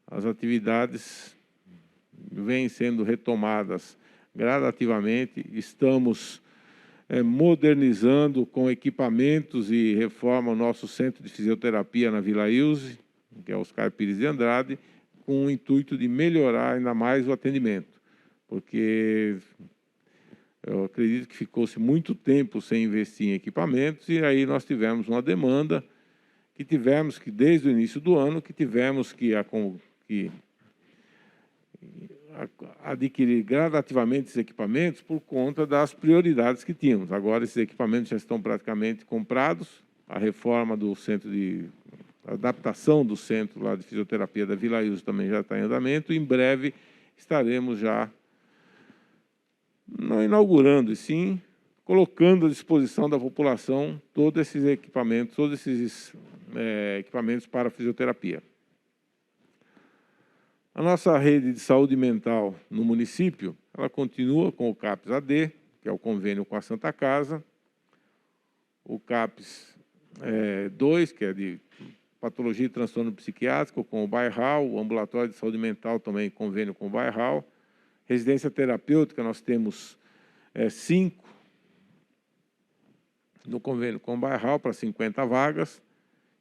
as atividades vêm sendo retomadas gradativamente, estamos modernizando com equipamentos e reforma o nosso centro de fisioterapia na Vila Ilse, que é Oscar Pires de Andrade, com o intuito de melhorar ainda mais o atendimento, porque eu acredito que ficou-se muito tempo sem investir em equipamentos e aí nós tivemos uma demanda que tivemos que, desde o início do ano, que tivemos que adquirir gradativamente esses equipamentos por conta das prioridades que tínhamos. Agora esses equipamentos já estão praticamente comprados, a reforma do centro a adaptação do centro lá de fisioterapia da Vila Ilse também já está em andamento, e em breve estaremos já não inaugurando, e sim colocando à disposição da população todos esses equipamentos, equipamentos para fisioterapia. A nossa rede de saúde mental no município, ela continua com o CAPS-AD, que é o convênio com a Santa Casa, o CAPS 2, que é de patologia e transtorno psiquiátrico, com o Bairral, o ambulatório de saúde mental também convênio com o Bairral, residência terapêutica, nós temos 5 no convênio com o Bairral para 50 vagas,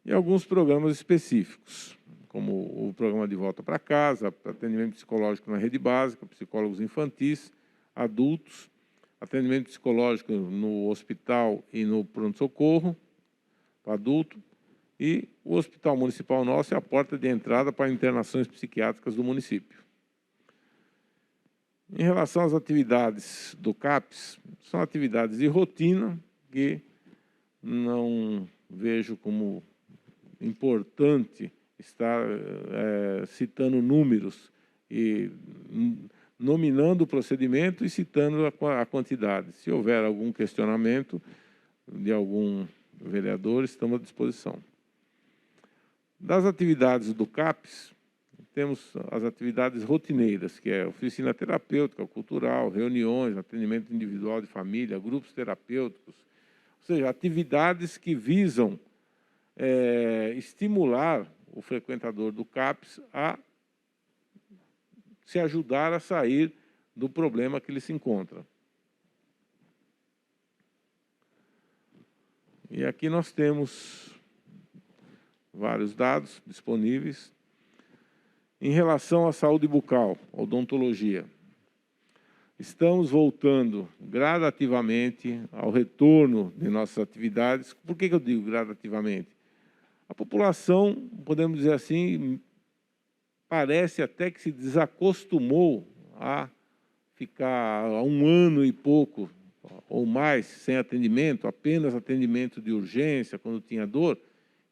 e alguns programas específicos, como o programa de volta para casa, atendimento psicológico na rede básica, psicólogos infantis, adultos, atendimento psicológico no hospital e no pronto-socorro para adulto, e o Hospital Municipal nosso é a porta de entrada para internações psiquiátricas do município. Em relação às atividades do CAPS, são atividades de rotina que não vejo como importante estar citando números e nominando o procedimento e citando a quantidade. Se houver algum questionamento de algum vereador, estamos à disposição. Das atividades do CAPS, temos as atividades rotineiras, que é oficina terapêutica, cultural, reuniões, atendimento individual de família, grupos terapêuticos, ou seja, atividades que visam estimular o frequentador do CAPS a se ajudar a sair do problema que ele se encontra. E aqui nós temos vários dados disponíveis. Em relação à saúde bucal, odontologia, estamos voltando gradativamente ao retorno de nossas atividades. Por que eu digo gradativamente? A população, podemos dizer assim, parece até que se desacostumou a ficar há 1 ano e pouco ou mais sem atendimento, apenas atendimento de urgência, quando tinha dor.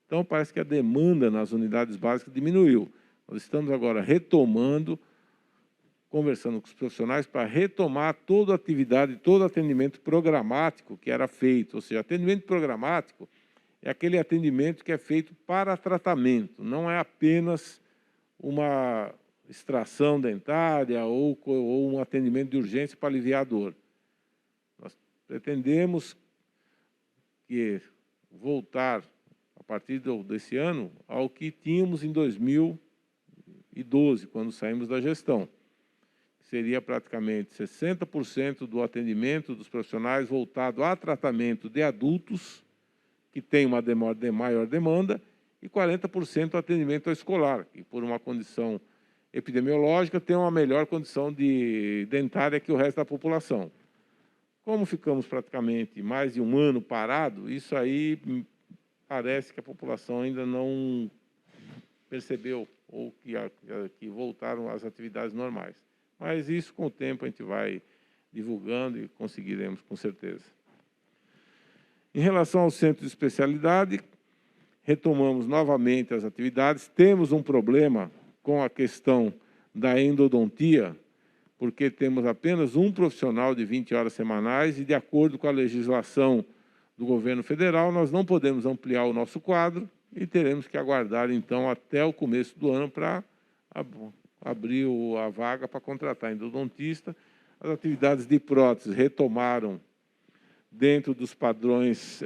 Então, parece que a demanda nas unidades básicas diminuiu. Nós estamos agora retomando, conversando com os profissionais para retomar toda a atividade, todo atendimento programático que era feito. Ou seja, atendimento programático é aquele atendimento que é feito para tratamento, não é apenas uma extração dentária ou um atendimento de urgência para aliviar a dor. Nós pretendemos que voltar, a partir desse ano, ao que tínhamos em 2012, quando saímos da gestão. Seria praticamente 60% do atendimento dos profissionais voltado a tratamento de adultos, que tem uma maior demanda, e 40% atendimento ao escolar, que por uma condição epidemiológica tem uma melhor condição dentária que o resto da população. Como ficamos praticamente mais de 1 ano parado, isso aí parece que a população ainda não percebeu ou que voltaram às atividades normais. Mas isso, com o tempo, a gente vai divulgando e conseguiremos, com certeza. Em relação ao centro de especialidade, retomamos novamente as atividades. Temos um problema com a questão da endodontia, porque temos apenas um profissional de 20 horas semanais e, de acordo com a legislação do governo federal, nós não podemos ampliar o nosso quadro e teremos que aguardar, então, até o começo do ano para abrir a vaga para contratar endodontista. As atividades de prótese retomaram dentro dos padrões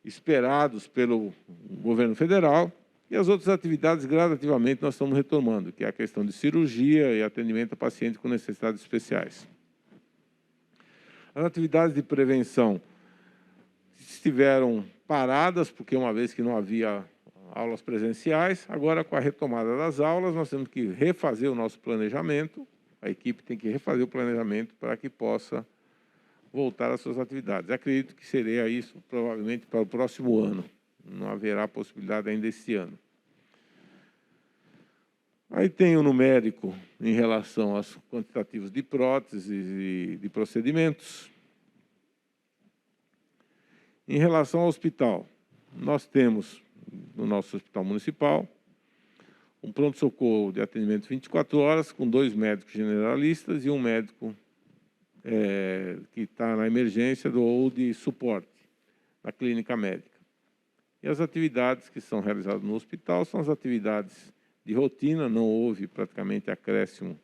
esperados pelo governo federal, e as outras atividades, gradativamente, nós estamos retomando, que é a questão de cirurgia e atendimento a pacientes com necessidades especiais. As atividades de prevenção estiveram paradas, porque uma vez que não havia aulas presenciais, agora com a retomada das aulas, nós temos que refazer o nosso planejamento, a equipe tem que refazer o planejamento para que possa voltar às suas atividades. Acredito que seria isso, provavelmente, para o próximo ano. Não haverá possibilidade ainda este ano. Aí tem o numérico em relação aos quantitativos de próteses e de procedimentos. Em relação ao hospital, nós temos, no nosso hospital municipal, um pronto-socorro de atendimento 24 horas, com 2 médicos generalistas e um médico que está na emergência ou de suporte, na clínica médica. E as atividades que são realizadas no hospital são as atividades de rotina, não houve praticamente acréscimo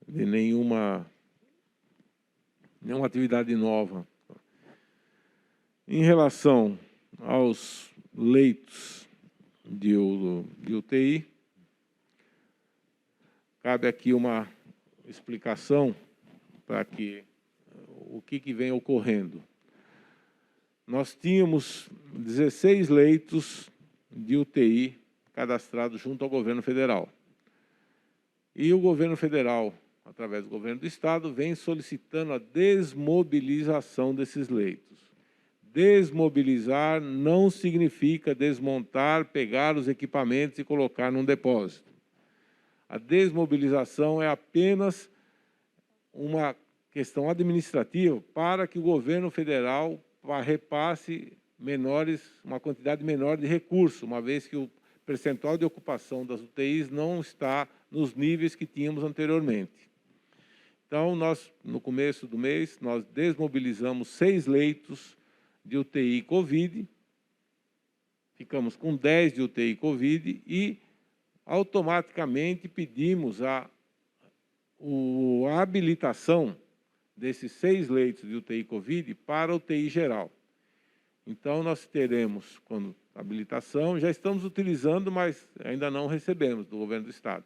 de nenhuma atividade nova. Em relação aos leitos de UTI, cabe aqui uma explicação para o que vem ocorrendo. Nós tínhamos 16 leitos de UTI cadastrados junto ao governo federal. E o governo federal, através do governo do estado, vem solicitando a desmobilização desses leitos. Desmobilizar não significa desmontar, pegar os equipamentos e colocar num depósito. A desmobilização é apenas uma questão administrativa para que o governo federal repasse uma quantidade menor de recursos, uma vez que o percentual de ocupação das UTIs não está nos níveis que tínhamos anteriormente. Então, no começo do mês, nós desmobilizamos 6 leitos de UTI Covid, ficamos com 10 de UTI Covid e automaticamente pedimos a habilitação desses 6 leitos de UTI Covid para UTI geral. Então, nós teremos, quando a habilitação, já estamos utilizando, mas ainda não recebemos do governo do estado.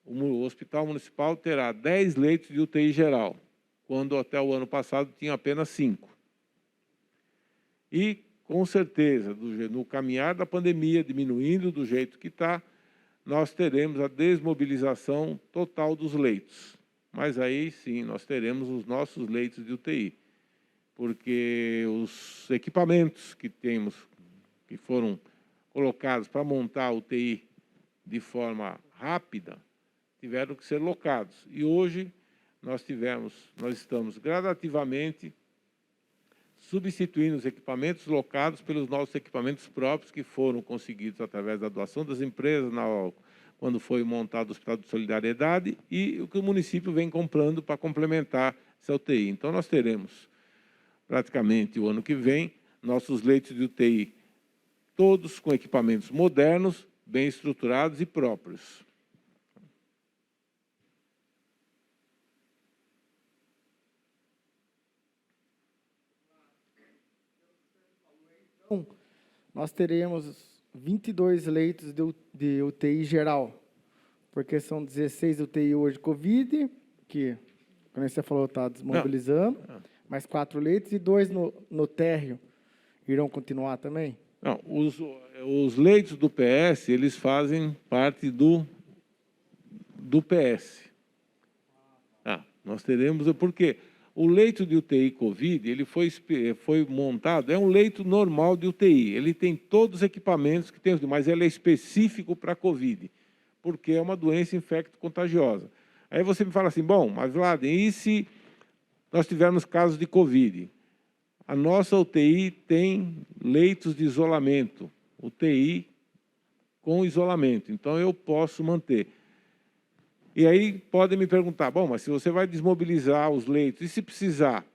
O hospital municipal terá 10 leitos de UTI geral, quando até o ano passado tinha apenas 5. E, com certeza, no caminhar da pandemia, diminuindo do jeito que está, nós teremos a desmobilização total dos leitos. Mas aí, sim, nós teremos os nossos leitos de UTI, porque os equipamentos que temos, que foram colocados para montar a UTI de forma rápida, tiveram que ser locados. E hoje nós estamos gradativamente substituindo os equipamentos locados pelos nossos equipamentos próprios, que foram conseguidos através da doação das empresas, quando foi montado o Hospital de Solidariedade, e o que o município vem comprando para complementar essa UTI. Então, nós teremos, praticamente, o ano que vem, nossos leitos de UTI, todos com equipamentos modernos, bem estruturados e próprios. Nós teremos 22 leitos de UTI geral, porque são 16 UTI hoje Covid, que, como você falou, está desmobilizando, mais 4 leitos e 2 no térreo. Irão continuar também? Não, os leitos do PS, eles fazem parte do PS. Nós teremos, porque o leito de UTI Covid, ele foi montado, é um leito normal de UTI, ele tem todos os equipamentos que tem, mas ele é específico para Covid, porque é uma doença infecto-contagiosa. Aí você me fala assim, bom, mas Vladen, e se nós tivermos casos de Covid? A nossa UTI tem leitos de isolamento, UTI com isolamento, então eu posso manter. E aí podem me perguntar, bom, mas se você vai desmobilizar os leitos, e se precisar?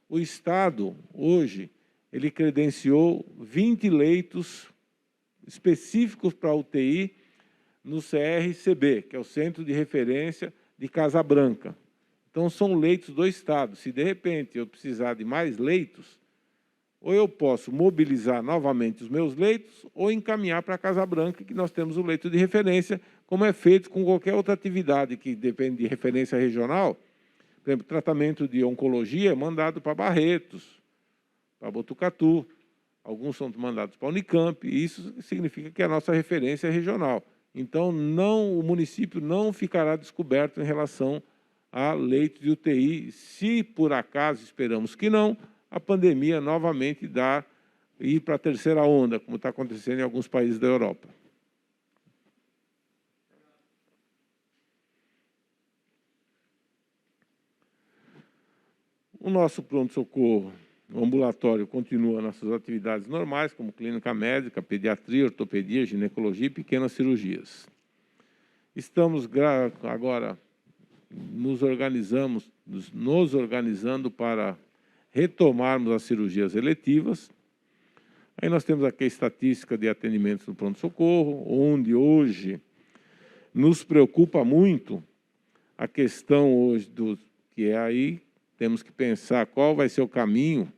O Estado, hoje, ele credenciou 20 leitos específicos para UTI no CRCB, que é o Centro de Referência de Casa Branca. Então, são leitos do Estado. Se, de repente, eu precisar de mais leitos, ou eu posso mobilizar novamente os meus leitos, ou encaminhar para a Casa Branca, que nós temos o leito de referência, como é feito com qualquer outra atividade que depende de referência regional. Por exemplo, tratamento de oncologia é mandado para Barretos, para Botucatu, alguns são mandados para a Unicamp, e isso significa que a nossa referência é regional. Então, o município não ficará descoberto em relação a leitos de UTI, se por acaso, esperamos que não, a pandemia novamente ir para a terceira onda, como está acontecendo em alguns países da Europa. O nosso pronto-socorro, o ambulatório, continua nas suas atividades normais, como clínica médica, pediatria, ortopedia, ginecologia e pequenas cirurgias. Estamos agora nos organizando para retomarmos as cirurgias eletivas. Aí nós temos aqui a estatística de atendimentos no pronto-socorro, onde hoje nos preocupa muito a questão hoje que é aí, temos que pensar qual vai ser o caminho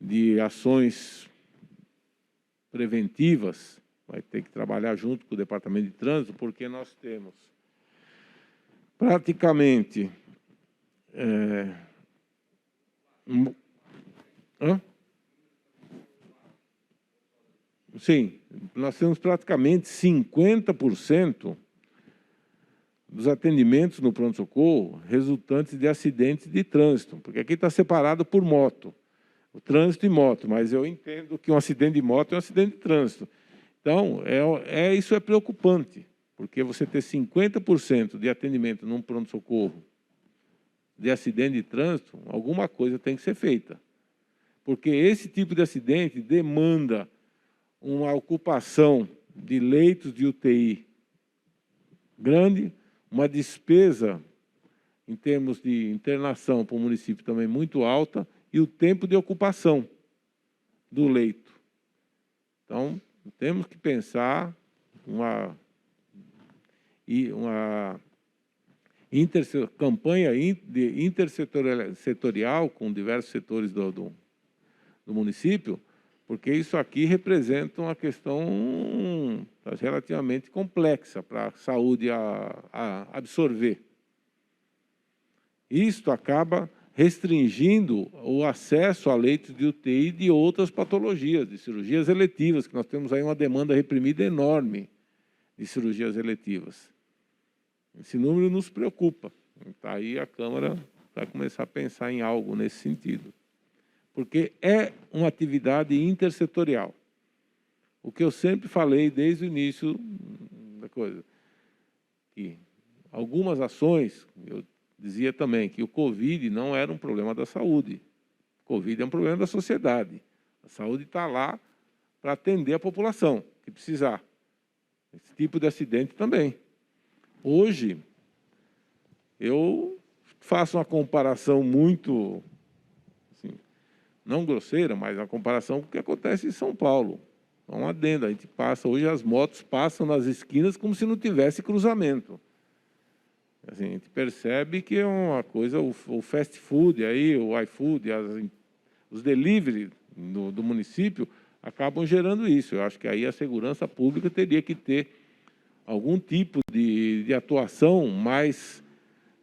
de ações preventivas, vai ter que trabalhar junto com o Departamento de Trânsito, porque nós temos praticamente Sim, nós temos praticamente 50% dos atendimentos no pronto-socorro resultantes de acidentes de trânsito, porque aqui está separado por moto, o trânsito e moto, mas eu entendo que um acidente de moto é um acidente de trânsito. Então, isso é preocupante, porque você ter 50% de atendimento num pronto-socorro de acidente de trânsito, alguma coisa tem que ser feita. Porque esse tipo de acidente demanda uma ocupação de leitos de UTI grande, uma despesa em termos de internação para o município também muito alta e o tempo de ocupação do leito. Então, temos que pensar uma campanha intersetorial com diversos setores do município, porque isso aqui representa uma questão relativamente complexa para a saúde a absorver. Isto acaba restringindo o acesso a leitos de UTI de outras patologias, de cirurgias eletivas, que nós temos aí uma demanda reprimida enorme de cirurgias eletivas. Esse número nos preocupa. Então, aí a Câmara vai começar a pensar em algo nesse sentido. Porque é uma atividade intersetorial. O que eu sempre falei desde o início da coisa, que algumas ações, eu dizia também que o Covid não era um problema da saúde. O Covid é um problema da sociedade. A saúde está lá para atender a população que precisar. Esse tipo de acidente também. Hoje, eu faço uma comparação muito, assim, não grosseira, mas uma comparação com o que acontece em São Paulo. É um adendo, a gente passa, hoje as motos passam nas esquinas como se não tivesse cruzamento. Assim, a gente percebe que é uma coisa, o fast food, aí, o iFood, os delivery do município acabam gerando isso. Eu acho que aí a segurança pública teria que ter algum tipo de atuação mais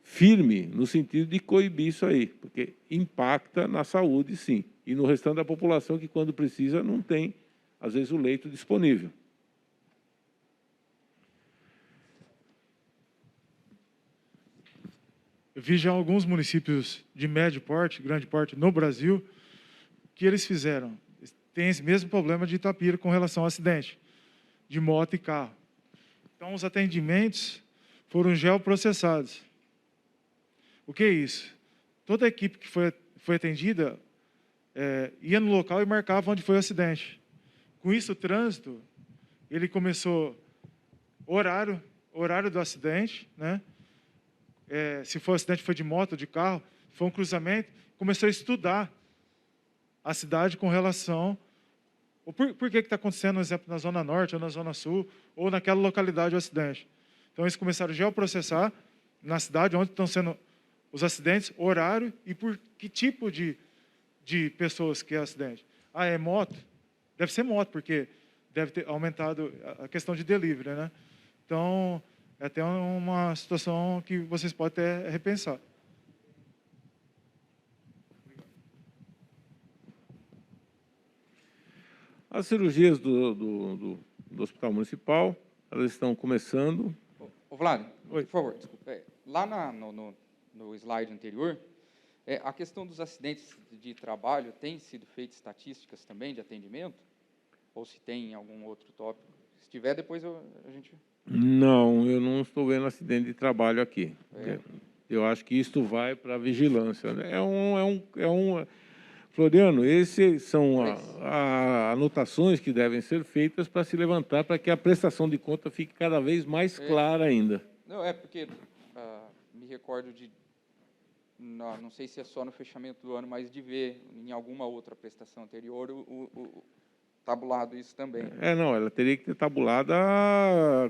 firme no sentido de coibir isso aí, porque impacta na saúde, sim, e no restante da população que, quando precisa, não tem, às vezes, o leito disponível. Eu vi já alguns municípios de médio porte, grande porte, no Brasil, que eles fizeram. Tem esse mesmo problema de Itapira com relação ao acidente de moto e carro. Então, os atendimentos foram geoprocessados. O que é isso? Toda a equipe que foi atendida ia no local e marcava onde foi o acidente. Com isso, o trânsito, ele começou horário do acidente, né? Se for acidente foi de moto ou de carro, foi um cruzamento, começou a estudar a cidade com relação... Por que está acontecendo, por exemplo, na Zona Norte ou na Zona Sul, ou naquela localidade o acidente? Então, eles começaram a geoprocessar na cidade onde estão sendo os acidentes, horário e por que tipo de pessoas que é acidente. Ah, é moto? Deve ser moto, porque deve ter aumentado a questão de delivery, né? Então, é até uma situação que vocês podem até repensar. As cirurgias do Hospital Municipal, elas estão começando. Ô, Vlad, Oi. por favor, desculpa. Lá no slide anterior, a questão dos acidentes de trabalho, tem sido feitas estatísticas também de atendimento? Ou se tem algum outro tópico? Se tiver, depois a gente... Não, eu não estou vendo acidente de trabalho aqui. Eu acho que isto vai para a vigilância. Floriano, esses são anotações que devem ser feitas para se levantar, para que a prestação de conta fique cada vez mais clara ainda. Não, porque me recordo de, não sei se é só no fechamento do ano, mas de ver em alguma outra prestação anterior o tabulado isso também. Não, ela teria que ter tabulada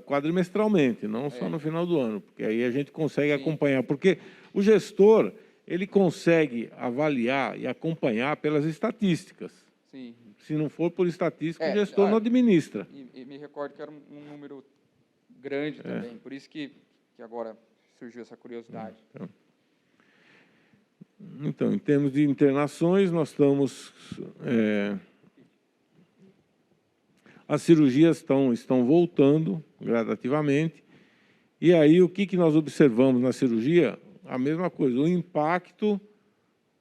quadrimestralmente, não só no final do ano, porque aí a gente consegue acompanhar. Porque o gestor, ele consegue avaliar e acompanhar pelas estatísticas. Sim. Se não for por estatística, o gestor não administra. E me recordo que era um número grande também, por isso que agora surgiu essa curiosidade. Então, em termos de internações, nós estamos... as cirurgias estão voltando gradativamente. E aí, o que nós observamos na cirurgia? A mesma coisa, o impacto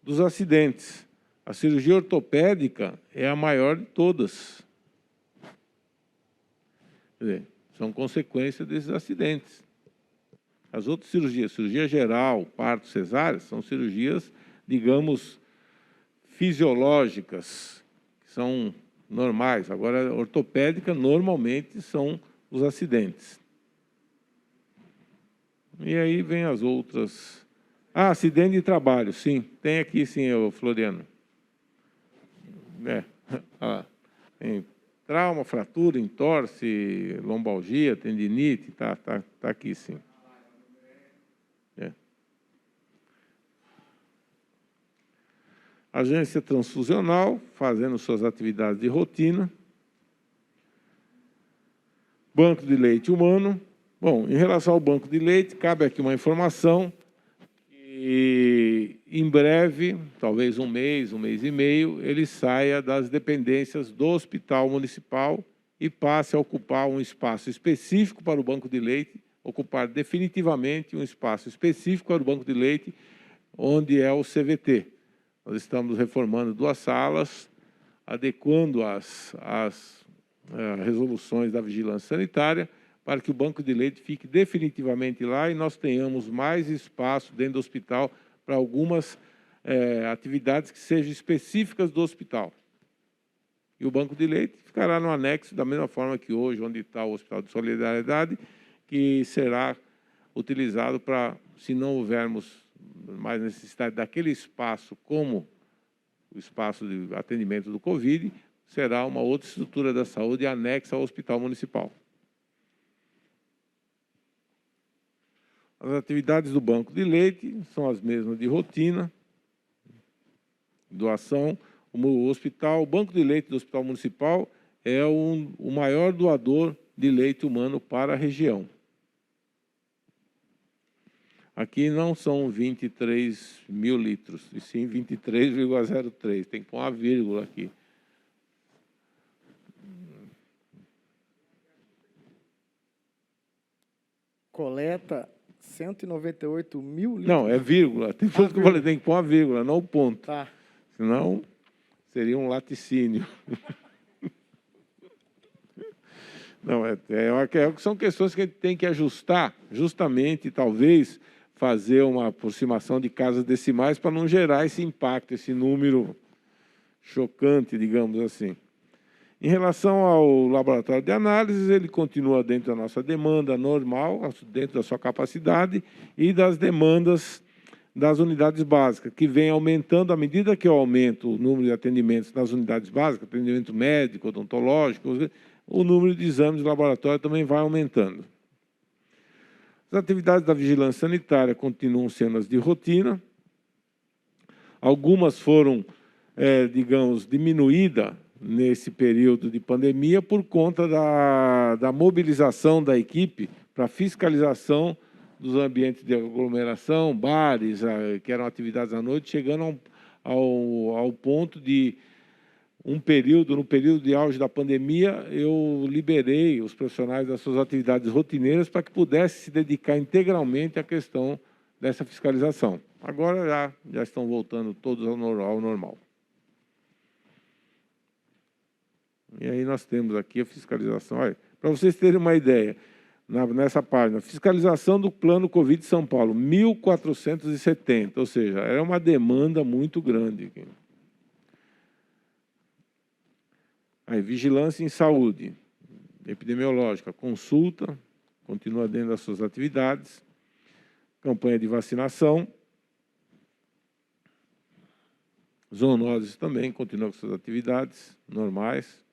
dos acidentes. A cirurgia ortopédica é a maior de todas. Quer dizer, são consequências desses acidentes. As outras cirurgias, cirurgia geral, parto, cesárea, são cirurgias, digamos, fisiológicas, que são normais. Agora, a ortopédica, normalmente, são os acidentes. E aí vem as outras. Acidente de trabalho, sim. Tem aqui, sim, Floriano. Tem trauma, fratura, entorse, lombalgia, tendinite, tá aqui, sim. Agência transfusional, fazendo suas atividades de rotina. Banco de leite humano. Bom, em relação ao banco de leite, cabe aqui uma informação que e, em breve, talvez um mês e meio, ele saia das dependências do Hospital Municipal e passe a ocupar um espaço específico para o banco de leite, ocupar definitivamente um espaço específico para o banco de leite, onde é o CVT. Nós estamos reformando 2 salas, adequando as resoluções da vigilância sanitária, para que o banco de leite fique definitivamente lá e nós tenhamos mais espaço dentro do hospital para algumas atividades que sejam específicas do hospital. E o banco de leite ficará no anexo, da mesma forma que hoje, onde está o Hospital de Solidariedade, que será utilizado para, se não houvermos mais necessidade daquele espaço como o espaço de atendimento do Covid, será uma outra estrutura da saúde anexa ao Hospital Municipal. As atividades do banco de leite são as mesmas de rotina, doação. O banco de leite do Hospital Municipal é o maior doador de leite humano para a região. Aqui não são 23 mil litros, e sim 23,03. Tem que pôr uma vírgula aqui. Coleta 198 mil litros. Não, é vírgula. Tem coisa que eu falei, tem que pôr uma vírgula, não o ponto. Tá. Senão, seria um laticínio. Não, são questões que a gente tem que ajustar, justamente, talvez, fazer uma aproximação de casas decimais para não gerar esse impacto, esse número chocante, digamos assim. Em relação ao laboratório de análises, ele continua dentro da nossa demanda normal, dentro da sua capacidade e das demandas das unidades básicas, que vem aumentando à medida que eu aumento o número de atendimentos nas unidades básicas, atendimento médico, odontológico, o número de exames de laboratório também vai aumentando. As atividades da vigilância sanitária continuam sendo as de rotina. Algumas foram, digamos, diminuídas nesse período de pandemia por conta da mobilização da equipe para fiscalização dos ambientes de aglomeração, bares, que eram atividades à noite, chegando ao ponto de no período de auge da pandemia, eu liberei os profissionais das suas atividades rotineiras para que pudessem se dedicar integralmente à questão dessa fiscalização. Agora já estão voltando todos ao normal. E aí nós temos aqui a fiscalização. Olha, para vocês terem uma ideia, nessa página, fiscalização do plano Covid de São Paulo, 1.470, ou seja, era uma demanda muito grande aqui. Aí, vigilância em saúde, epidemiológica, consulta, continua dentro das suas atividades, campanha de vacinação, zoonoses também, continua com suas atividades normais.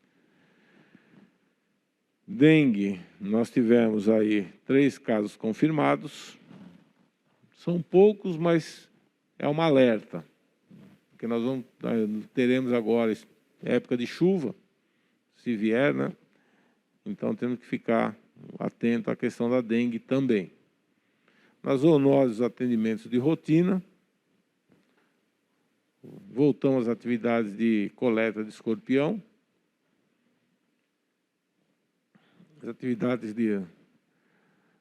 Dengue, nós tivemos aí 3 casos confirmados, são poucos, mas é um alerta, porque nós teremos agora época de chuva, se vier, né? Então temos que ficar atento à questão da dengue também. Nas zoonoses, atendimentos de rotina, voltamos às atividades de coleta de escorpião, as atividades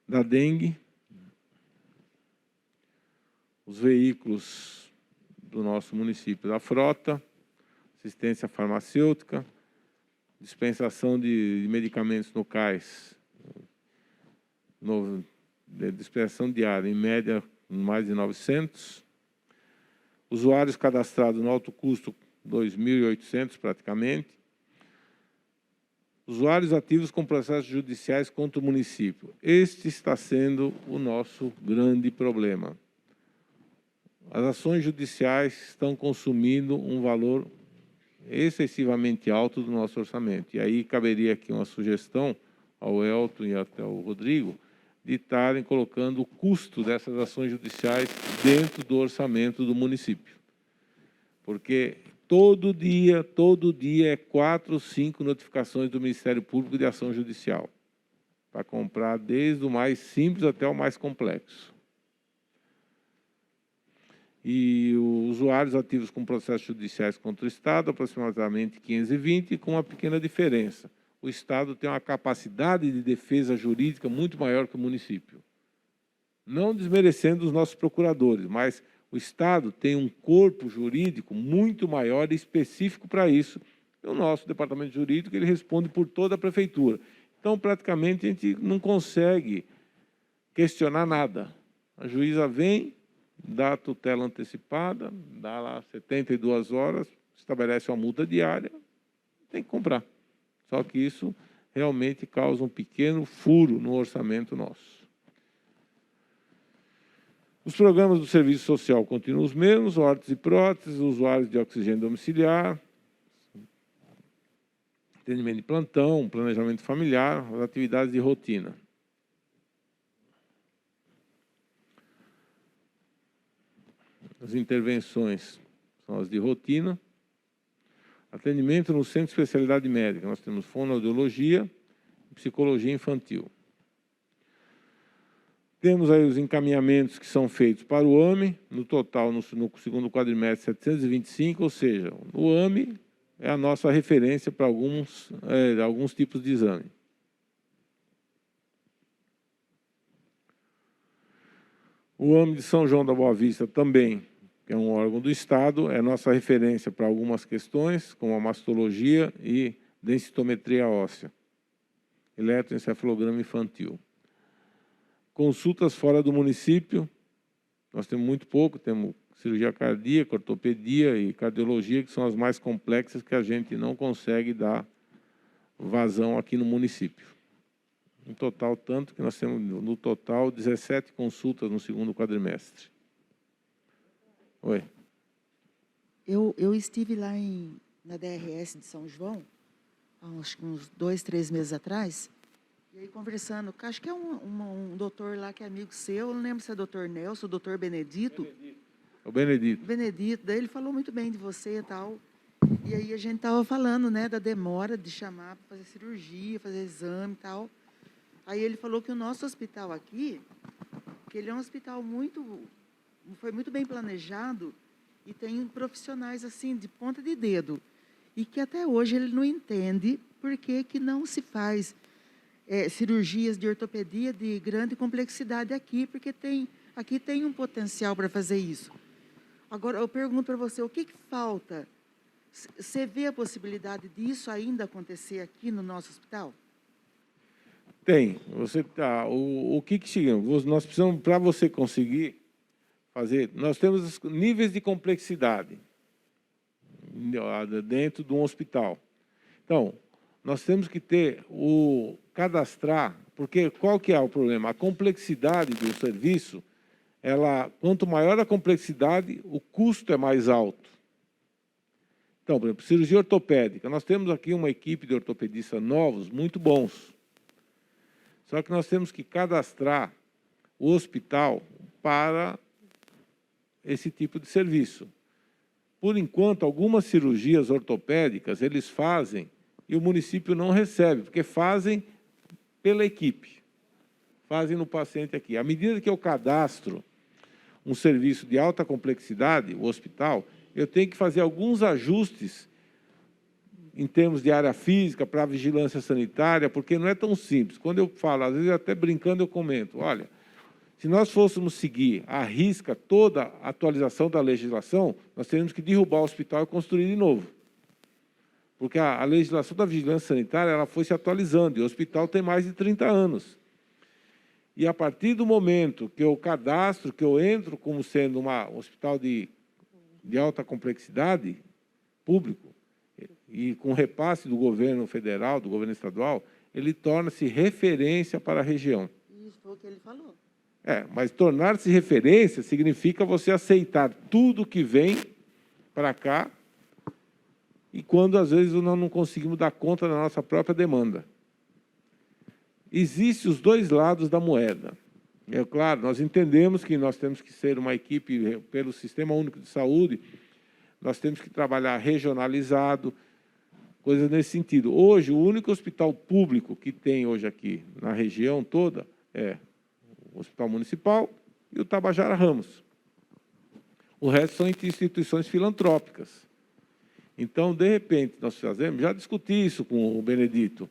da dengue, os veículos do nosso município da frota, assistência farmacêutica, dispensação de medicamentos no CAIS, dispensação diária, em média, mais de 900. Usuários cadastrados no alto custo, 2.800 praticamente. Usuários ativos com processos judiciais contra o município. Este está sendo o nosso grande problema. As ações judiciais estão consumindo um valor excessivamente alto do nosso orçamento. E aí caberia aqui uma sugestão ao Elton e até ao Rodrigo de estarem colocando o custo dessas ações judiciais dentro do orçamento do município. Porque todo dia é 4 ou 5 notificações do Ministério Público de ação judicial, para comprar desde o mais simples até o mais complexo. E os usuários ativos com processos judiciais contra o Estado, aproximadamente 520, com uma pequena diferença. O Estado tem uma capacidade de defesa jurídica muito maior que o município. Não desmerecendo os nossos procuradores, mas o Estado tem um corpo jurídico muito maior e específico para isso. E o nosso departamento jurídico ele responde por toda a prefeitura. Então, praticamente, a gente não consegue questionar nada. A juíza vem, dá a tutela antecipada, dá lá 72 horas, estabelece uma multa diária, tem que comprar. Só que isso realmente causa um pequeno furo no orçamento nosso. Os programas do serviço social continuam os mesmos, órteses e próteses, usuários de oxigênio domiciliar, atendimento de plantão, planejamento familiar, as atividades de rotina. As intervenções são as de rotina. Atendimento no centro de especialidade médica. Nós temos fonoaudiologia e psicologia infantil. Temos aí os encaminhamentos que são feitos para o AME, no total, no segundo quadrimestre, 725, ou seja, o AME é a nossa referência para alguns tipos de exame. O AME de São João da Boa Vista também, que é um órgão do Estado, é nossa referência para algumas questões, como a mastologia e densitometria óssea, eletroencefalograma infantil. Consultas fora do município, nós temos muito pouco, temos cirurgia cardíaca, ortopedia e cardiologia, que são as mais complexas que a gente não consegue dar vazão aqui no município. No total, tanto que nós temos, no total, 17 consultas no segundo quadrimestre. Oi. Eu estive lá na DRS de São João, há uns 2, 3 meses atrás, e aí conversando, acho que é um doutor lá que é amigo seu, eu não lembro se é doutor Nelson, doutor Benedito. O Benedito. Benedito, daí ele falou muito bem de você e tal. E aí a gente estava falando, né, da demora de chamar para fazer cirurgia, fazer exame e tal. Aí ele falou que o nosso hospital aqui, que ele é um hospital foi muito bem planejado e tem profissionais assim de ponta de dedo. E que até hoje ele não entende por que não se faz cirurgias de ortopedia de grande complexidade aqui, porque aqui tem um potencial para fazer isso. Agora, eu pergunto para você, o que falta? Você vê a possibilidade disso ainda acontecer aqui no nosso hospital? Tem. O que chegamos? Nós precisamos, para você conseguir fazer, nós temos níveis de complexidade dentro de um hospital. Então, nós temos que cadastrar, porque qual que é o problema? A complexidade do serviço, quanto maior a complexidade, o custo é mais alto. Então, por exemplo, cirurgia ortopédica. Nós temos aqui uma equipe de ortopedistas novos, muito bons. Só que nós temos que cadastrar o hospital para esse tipo de serviço. Por enquanto, algumas cirurgias ortopédicas eles fazem e o município não recebe, porque fazem pela equipe, fazem no paciente aqui. À medida que eu cadastro um serviço de alta complexidade, o hospital, eu tenho que fazer alguns ajustes em termos de área física, para a vigilância sanitária, porque não é tão simples. Quando eu falo, às vezes até brincando eu comento, olha, se nós fôssemos seguir à risca toda a atualização da legislação, nós teríamos que derrubar o hospital e construir de novo. Porque a legislação da vigilância sanitária ela foi se atualizando, e o hospital tem mais de 30 anos. E a partir do momento que eu cadastro, que eu entro como sendo um hospital de alta complexidade, público, e com repasse do governo federal, do governo estadual, ele torna-se referência para a região. Isso foi o que ele falou. Mas tornar-se referência significa você aceitar tudo que vem para cá e quando, às vezes, nós não conseguimos dar conta da nossa própria demanda. Existem os dois lados da moeda. É claro, nós entendemos que nós temos que ser uma equipe pelo Sistema Único de Saúde, nós temos que trabalhar regionalizado, coisas nesse sentido. Hoje, o único hospital público que tem hoje aqui na região toda é o Hospital Municipal e o Tabajara Ramos. O resto são instituições filantrópicas. Então, de repente, nós fazemos, já discuti isso com o Benedito,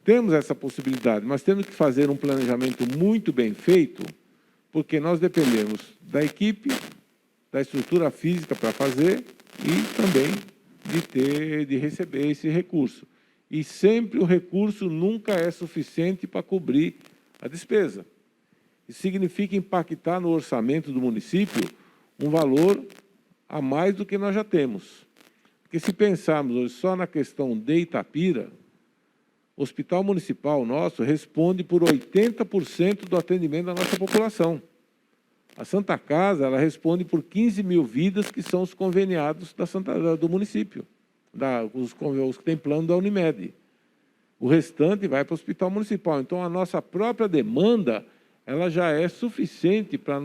temos essa possibilidade, mas temos que fazer um planejamento muito bem feito, porque nós dependemos da equipe, da estrutura física para fazer e também de receber esse recurso. E sempre o recurso nunca é suficiente para cobrir a despesa. Isso significa impactar no orçamento do município um valor a mais do que nós já temos. Porque se pensarmos hoje só na questão de Itapira, o Hospital Municipal nosso responde por 80% do atendimento da nossa população. A Santa Casa, ela responde por 15 mil vidas que são os conveniados do município, os que têm plano da Unimed. O restante vai para o Hospital Municipal. Então, a nossa própria demanda, ela já é suficiente para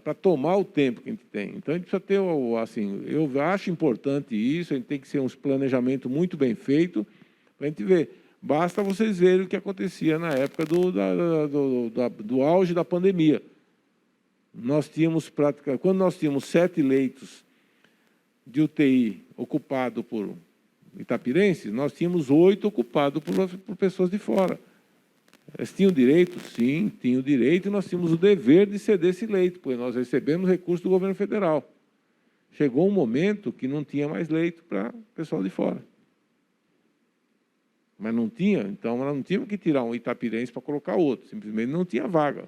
para tomar o tempo que a gente tem. Então, a gente precisa ter, assim, eu acho importante isso, a gente tem que ser um planejamento muito bem feito, para a gente ver. Basta vocês verem o que acontecia na época do auge da pandemia. Quando nós tínhamos 7 leitos de UTI ocupados por itapirenses, nós tínhamos 8 ocupados por pessoas de fora. Eles tinham direito? Sim, tinham direito, e nós tínhamos o dever de ceder esse leito, porque nós recebemos recursos do governo federal. Chegou um momento que não tinha mais leito para o pessoal de fora. Mas não tinha, então nós não tínhamos que tirar um itapirense para colocar outro, simplesmente não tinha vaga.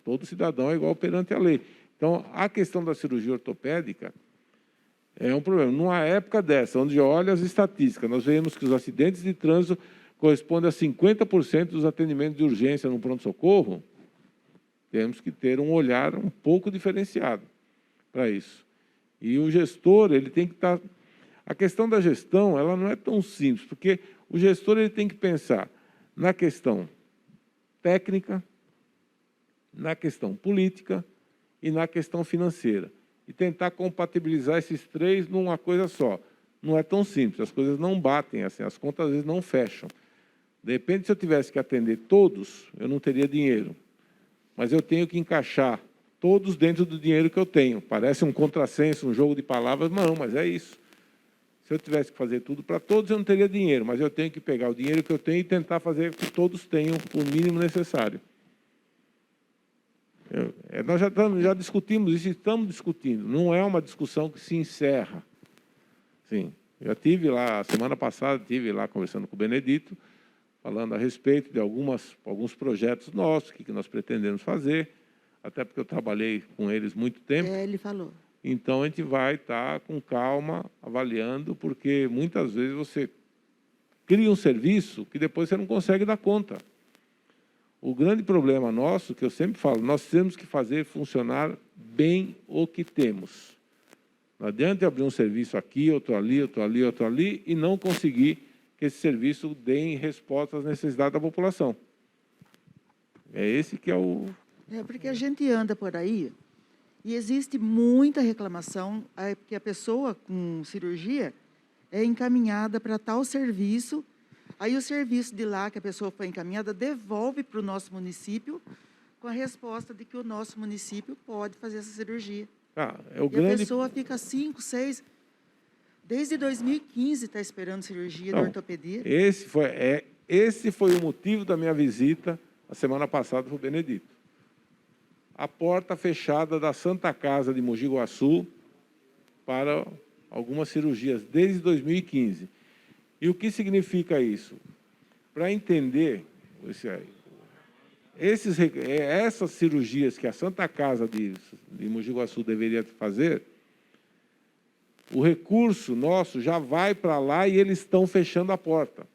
Todo cidadão é igual perante a lei. Então, a questão da cirurgia ortopédica é um problema. Numa época dessa, onde olha as estatísticas, nós vemos que os acidentes de trânsito correspondem a 50% dos atendimentos de urgência no pronto-socorro, temos que ter um olhar um pouco diferenciado para isso. E o gestor, ele tem que estar... A questão da gestão, ela não é tão simples, porque o gestor ele tem que pensar na questão técnica, na questão política e na questão financeira. E tentar compatibilizar esses 3 numa coisa só. Não é tão simples, as coisas não batem, assim, as contas às vezes não fecham. De repente, se eu tivesse que atender todos, eu não teria dinheiro. Mas eu tenho que encaixar todos dentro do dinheiro que eu tenho. Parece um contrassenso, um jogo de palavras, não, mas é isso. Se eu tivesse que fazer tudo para todos, eu não teria dinheiro, mas eu tenho que pegar o dinheiro que eu tenho e tentar fazer com que todos tenham o mínimo necessário. Nós já discutimos isso, estamos discutindo. Não é uma discussão que se encerra. Sim, já tive lá, semana passada, estive lá conversando com o Benedito, falando a respeito de alguns projetos nossos, o que nós pretendemos fazer, até porque eu trabalhei com eles muito tempo. Ele falou. Então, a gente vai estar com calma, avaliando, porque muitas vezes você cria um serviço que depois você não consegue dar conta. O grande problema nosso, que eu sempre falo, nós temos que fazer funcionar bem o que temos. Não adianta abrir um serviço aqui, outro ali, outro ali, outro ali, e não conseguir que esse serviço dê resposta às necessidades da população. É esse que é o... É porque a gente anda por aí e existe muita reclamação, porque a pessoa com cirurgia é encaminhada para tal serviço, aí o serviço de lá que a pessoa foi encaminhada devolve para o nosso município com a resposta de que o nosso município pode fazer essa cirurgia. É o grande... a pessoa fica 5, 6... Desde 2015 está esperando cirurgia de ortopedia. Esse foi o motivo da minha visita a semana passada para o Benedito. A porta fechada da Santa Casa de Mogi Guaçu para algumas cirurgias, desde 2015. E o que significa isso? Para entender essas cirurgias que a Santa Casa de Mogi Guaçu deveria fazer, o recurso nosso já vai para lá e eles estão fechando a porta.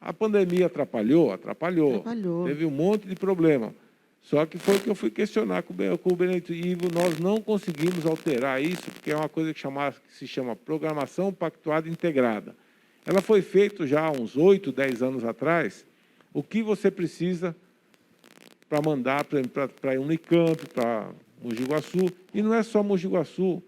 A pandemia atrapalhou? Atrapalhou. Teve um monte de problema. Só que foi o que eu fui questionar com o Benedito. E nós não conseguimos alterar isso, porque é uma coisa que se chama Programação Pactuada Integrada. Ela foi feita já há uns 8, 10 anos atrás. O que você precisa para mandar para a Unicamp, para Mogi Guaçu. E não é só Mogi Guaçu.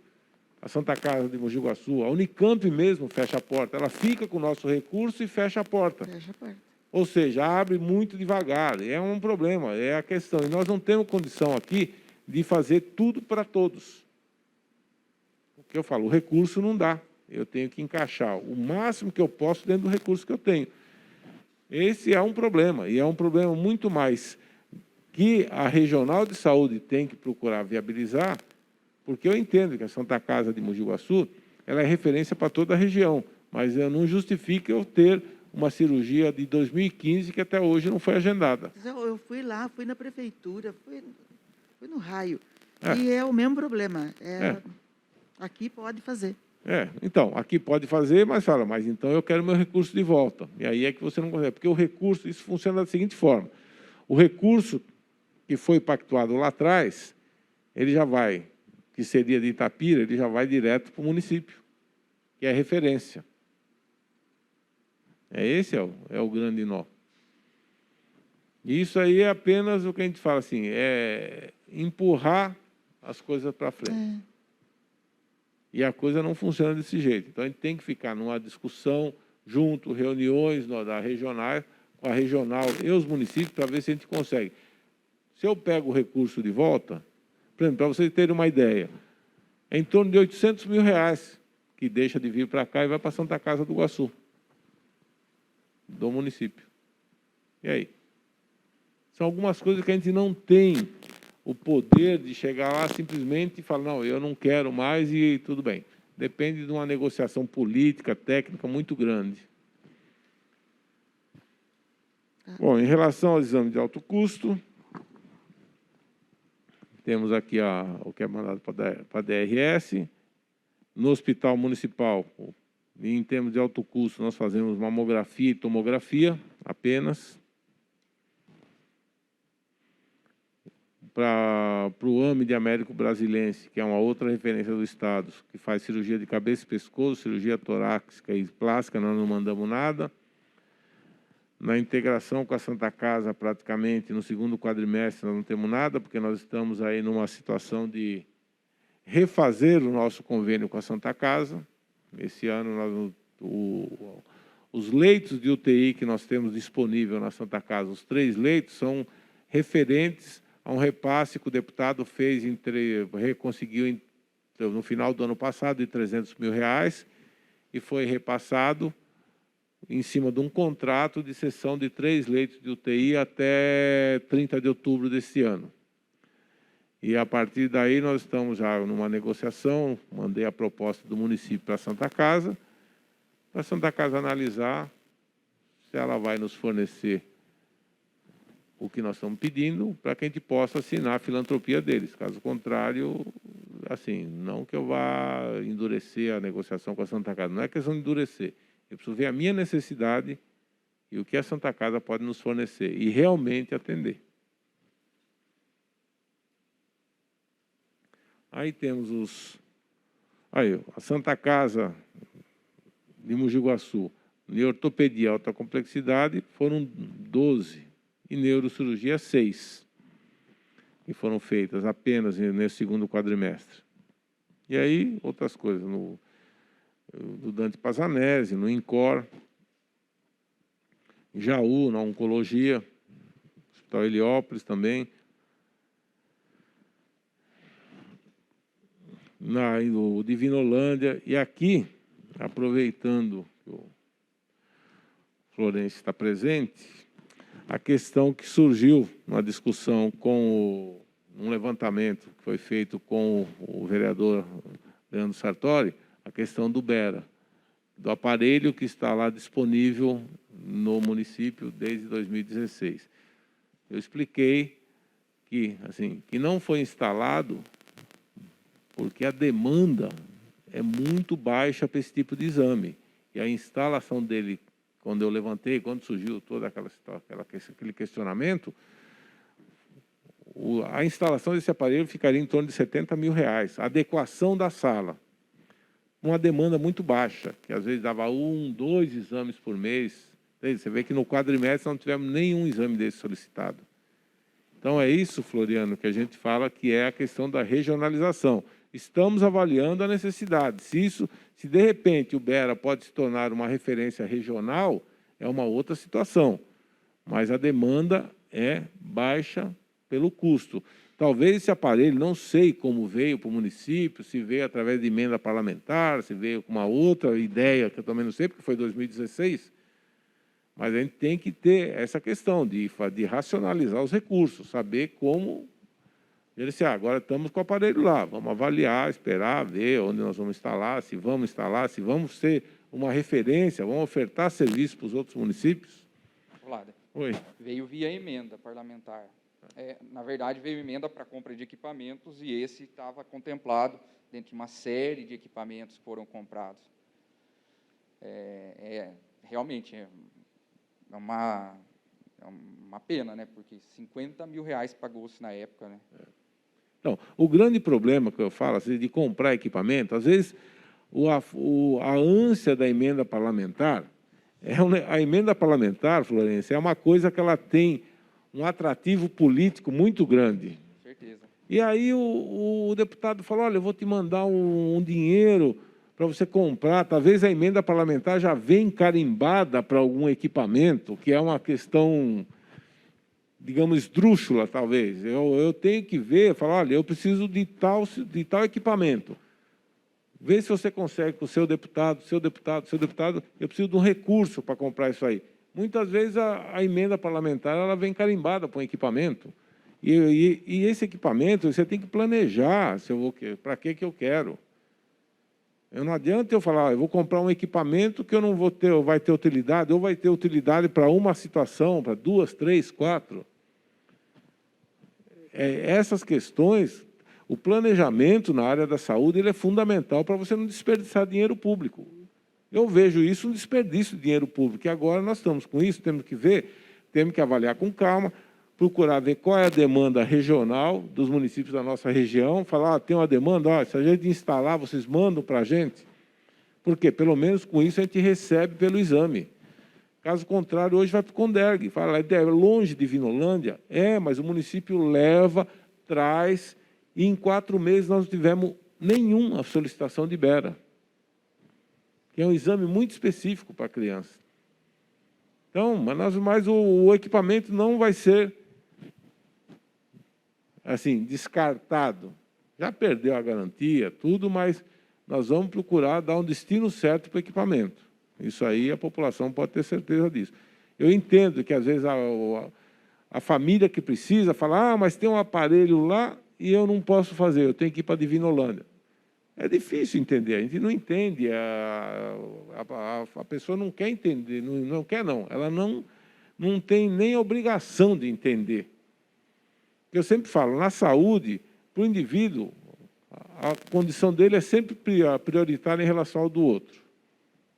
A Santa Casa de Mogi Guaçu, a Unicamp mesmo fecha a porta. Ela fica com o nosso recurso e fecha a porta. Fecha a porta. Ou seja, abre muito devagar. É um problema, é a questão. E nós não temos condição aqui de fazer tudo para todos. O que eu falo, o recurso não dá. Eu tenho que encaixar o máximo que eu posso dentro do recurso que eu tenho. Esse é um problema, e é um problema muito mais que a Regional de Saúde tem que procurar viabilizar, porque eu entendo que a Santa Casa de Mogi Guaçu ela é referência para toda a região, mas não justifica eu ter uma cirurgia de 2015 que até hoje não foi agendada. Eu fui lá, fui na prefeitura, fui no raio. É. E é o mesmo problema. É. Aqui pode fazer. Então, aqui pode fazer, mas fala, mas então eu quero meu recurso de volta. E aí é que você não consegue, porque o recurso, isso funciona da seguinte forma. O recurso que foi pactuado lá atrás, ele já vai, que seria de Itapira, ele já vai direto para o município, que é referência. Esse é o grande nó. E isso aí é apenas o que a gente fala assim, é empurrar as coisas para frente. E a coisa não funciona desse jeito. Então, a gente tem que ficar numa discussão junto, reuniões da regional, com a regional e os municípios, para ver se a gente consegue. Se eu pego o recurso de volta, por exemplo, para vocês terem uma ideia, é em torno de R$800 mil que deixa de vir para cá e vai para a Santa Casa do Guaçu, do município. E aí? São algumas coisas que a gente não tem o poder de chegar lá simplesmente e falar, não, eu não quero mais e tudo bem. Depende de uma negociação política, técnica muito grande. Bom, em relação ao exame de alto custo, temos aqui o que é mandado para a DRS. No hospital municipal, em termos de alto custo, nós fazemos mamografia e tomografia apenas. Para o AME de Américo Brasilense, que é uma outra referência do Estado, que faz cirurgia de cabeça e pescoço, cirurgia torácica e plástica, nós não mandamos nada. Na integração com a Santa Casa, praticamente, no segundo quadrimestre, nós não temos nada, porque nós estamos aí numa situação de refazer o nosso convênio com a Santa Casa. Esse ano, os leitos de UTI que nós temos disponível na Santa Casa, os 3 leitos, são referentes a um repasse que o deputado fez, conseguiu no final do ano passado, de R$300 mil, e foi repassado em cima de um contrato de cessão de 3 leitos de UTI até 30 de outubro deste ano. E, a partir daí, nós estamos já numa negociação, mandei a proposta do município para a Santa Casa analisar se ela vai nos fornecer o que nós estamos pedindo, para que a gente possa assinar a filantropia deles. Caso contrário, assim, não que eu vá endurecer a negociação com a Santa Casa, não é questão de endurecer. Eu preciso ver a minha necessidade e o que a Santa Casa pode nos fornecer, e realmente atender. Aí temos a Santa Casa de Mogi Guaçu, de ortopedia alta complexidade, foram 12. E neurocirurgia 6, que foram feitas apenas nesse segundo quadrimestre. E aí, outras coisas, do Dante Pazanese, no INCOR, Jaú, na Oncologia, Hospital Heliópolis também, no Divinolândia, e aqui, aproveitando que o Florencio está presente, a questão que surgiu na discussão com um levantamento que foi feito com o vereador Leandro Sartori, a questão do BERA, do aparelho que está lá disponível no município desde 2016. Eu expliquei que não foi instalado porque a demanda é muito baixa para esse tipo de exame. E a instalação dele, quando eu levantei, quando surgiu todo aquele questionamento, a instalação desse aparelho ficaria em torno de R$70 mil. A adequação da sala, uma demanda muito baixa, que às vezes dava 1, 2 exames por mês. Você vê que no quadrimestre não tivemos nenhum exame desse solicitado. Então, é isso, Floriano, que a gente fala que é a questão da regionalização. Estamos avaliando a necessidade. Se de repente o BERA pode se tornar uma referência regional, é uma outra situação. mas a demanda é baixa pelo custo. Talvez esse aparelho, não sei como veio para o município, se veio através de emenda parlamentar, se veio com uma outra ideia, que eu também não sei, porque foi 2016, mas a gente tem que ter essa questão de racionalizar os recursos, saber como gerenciar. Agora estamos com o aparelho lá, vamos avaliar, esperar, ver onde nós vamos instalar, se vamos ser uma referência, vamos ofertar serviço para os outros municípios. Vlada, Oi. veio via emenda parlamentar. Na verdade, veio emenda para compra de equipamentos e esse estava contemplado dentro de uma série de equipamentos que foram comprados. Realmente é uma pena, né? Porque R$50 mil pagou-se na época, né? Então, o grande problema que eu falo assim, de comprar equipamento, às vezes a ânsia da emenda parlamentar, a emenda parlamentar, Florência, é uma coisa que ela tem um atrativo político muito grande. Com certeza. E aí o deputado falou, olha, eu vou te mandar um dinheiro para você comprar, talvez a emenda parlamentar já vem carimbada para algum equipamento, que é uma questão, digamos, esdrúxula, talvez. Eu tenho que ver, falar, olha, eu preciso de tal equipamento. Vê se você consegue com o seu deputado, eu preciso de um recurso para comprar isso aí. Muitas vezes a emenda parlamentar ela vem carimbada para um equipamento. E esse equipamento você tem que planejar para que eu quero. Não adianta eu falar, eu vou comprar um equipamento que eu não vou ter, ou vai ter utilidade, ou vai ter utilidade para uma situação, para 2, 3, 4. Essas questões, o planejamento na área da saúde ele é fundamental para você não desperdiçar dinheiro público. Eu vejo isso um desperdício de dinheiro público, e agora nós estamos com isso, temos que ver, temos que avaliar com calma, procurar ver qual é a demanda regional dos municípios da nossa região, falar, tem uma demanda, se a gente instalar, vocês mandam para a gente. Por quê? Pelo menos com isso a gente recebe pelo exame. Caso contrário, hoje vai para o Conderg, fala, é longe de Vinolândia? Mas o município leva, traz, e em 4 meses nós não tivemos nenhuma solicitação de Ibera, que é um exame muito específico para a criança. Então, mas o equipamento não vai ser assim, descartado. Já perdeu a garantia, tudo, mas nós vamos procurar dar um destino certo para o equipamento. Isso aí a população pode ter certeza disso. Eu entendo que, às vezes, a família que precisa fala, mas tem um aparelho lá e eu não posso fazer, eu tenho que ir para a Divinolândia. É difícil entender, a gente não entende, a pessoa não quer entender, não quer não, ela não tem nem obrigação de entender. Eu sempre falo, na saúde, para o indivíduo, a condição dele é sempre prioritária em relação ao do outro.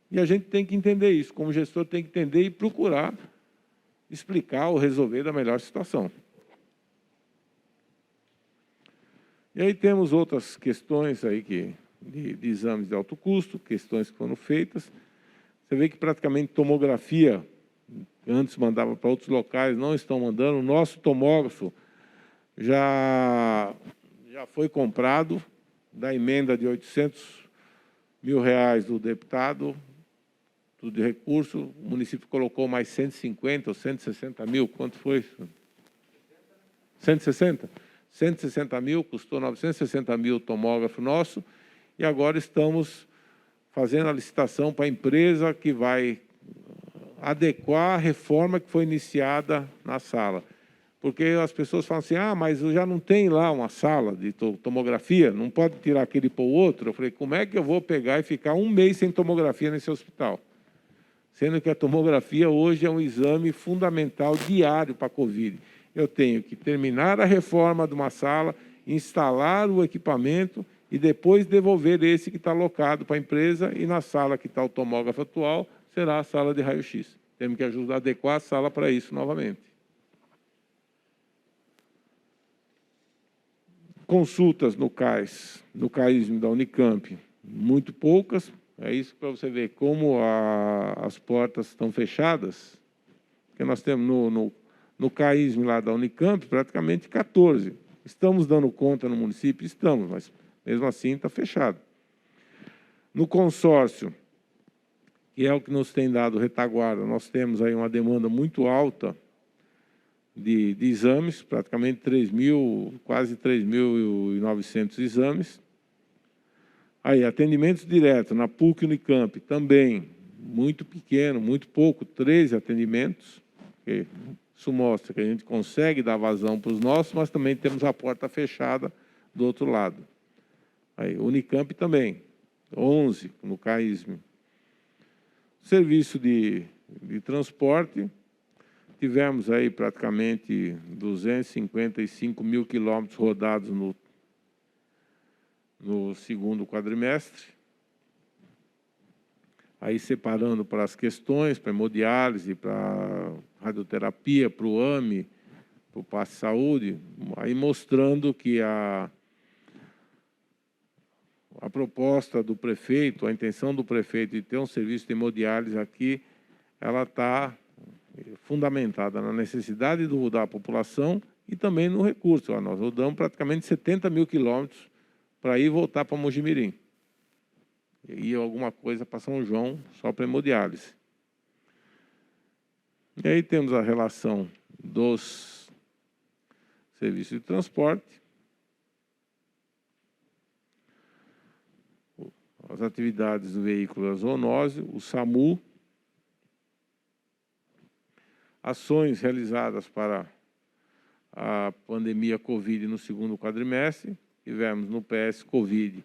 E a gente tem que entender isso, como gestor tem que entender e procurar explicar ou resolver da melhor situação. E aí temos outras questões aí de exames de alto custo, questões que foram feitas. Você vê que praticamente tomografia, antes mandava para outros locais, não estão mandando. O nosso tomógrafo já foi comprado, da emenda de R$800 mil do deputado, tudo de recurso. O município colocou mais 150 ou 160 mil, quanto foi? 160? 160 mil, custou 960 mil o tomógrafo nosso, e agora estamos fazendo a licitação para a empresa que vai adequar a reforma que foi iniciada na sala. Porque as pessoas falam assim, mas eu já não tenho lá uma sala de tomografia, não pode tirar aquele para o outro. Eu falei, como é que eu vou pegar e ficar 1 mês sem tomografia nesse hospital? Sendo que a tomografia hoje é um exame fundamental diário para a Covid. Eu tenho que terminar a reforma de uma sala, instalar o equipamento e depois devolver esse que está alocado para a empresa, e na sala que está o tomógrafo atual, será a sala de raio-x. Temos que ajudar a adequar a sala para isso novamente. Consultas no CAISM da Unicamp, muito poucas. É isso para você ver como as portas estão fechadas. Porque nós temos no CAISM lá da Unicamp, praticamente 14. Estamos dando conta no município? Estamos, mas mesmo assim está fechado. No consórcio, que é o que nos tem dado retaguarda, nós temos aí uma demanda muito alta de exames, praticamente 3.000, quase 3.900 exames. Aí, atendimentos diretos na PUC e Unicamp, também muito pequeno, muito pouco, 13 atendimentos. Isso mostra que a gente consegue dar vazão para os nossos, mas também temos a porta fechada do outro lado. Aí, Unicamp também, 11 no CAISM. Serviço de transporte, tivemos aí praticamente 255 mil quilômetros rodados no segundo quadrimestre. Aí separando para as questões, para hemodiálise, para radioterapia, para o AME, para o Passe Saúde, aí mostrando que a proposta do prefeito, a intenção do prefeito de ter um serviço de hemodiálise aqui, ela está fundamentada na necessidade da população e também no recurso. Nós rodamos praticamente 70 mil quilômetros para ir e voltar para Mojimirim. E alguma coisa para São João, só para hemodiálise. E aí temos a relação dos serviços de transporte, as atividades do veículo a zoonose, o SAMU, ações realizadas para a pandemia Covid no segundo quadrimestre. Tivemos no PS Covid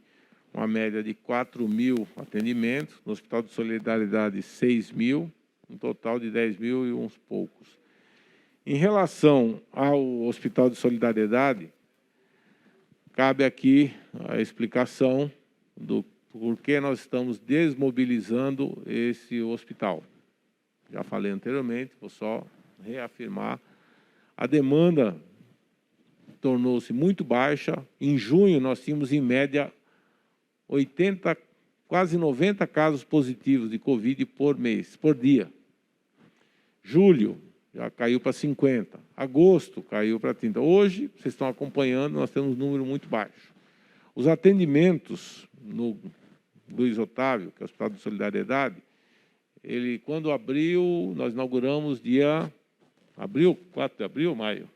uma média de 4.000 atendimentos, no Hospital de Solidariedade 6.000, um total de 10.000 e uns poucos. Em relação ao Hospital de Solidariedade, cabe aqui a explicação do porquê nós estamos desmobilizando esse hospital. Já falei anteriormente, vou só reafirmar. A demanda tornou-se muito baixa. Em junho, nós tínhamos, em média, 80, quase 90 casos positivos de Covid por mês, por dia. Julho, já caiu para 50. Agosto, caiu para 30. Hoje, vocês estão acompanhando, nós temos um número muito baixo. Os atendimentos no Luiz Otávio, que é o Hospital de Solidariedade, ele, quando abriu, nós inauguramos dia... Abril? 4 de abril, maio?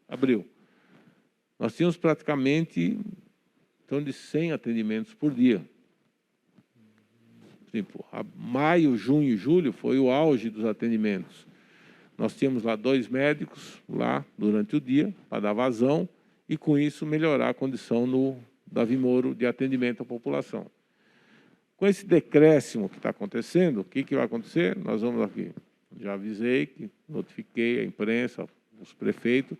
Abril. Nós tínhamos praticamente em torno de 100 atendimentos por dia. Tipo, maio, junho e julho foi o auge dos atendimentos. Nós tínhamos lá 2 médicos lá durante o dia para dar vazão e, com isso, melhorar a condição no Davi Moro de atendimento à população. Com esse decréscimo que está acontecendo, o que vai acontecer? Nós vamos aqui. Já avisei, que notifiquei a imprensa, os prefeitos,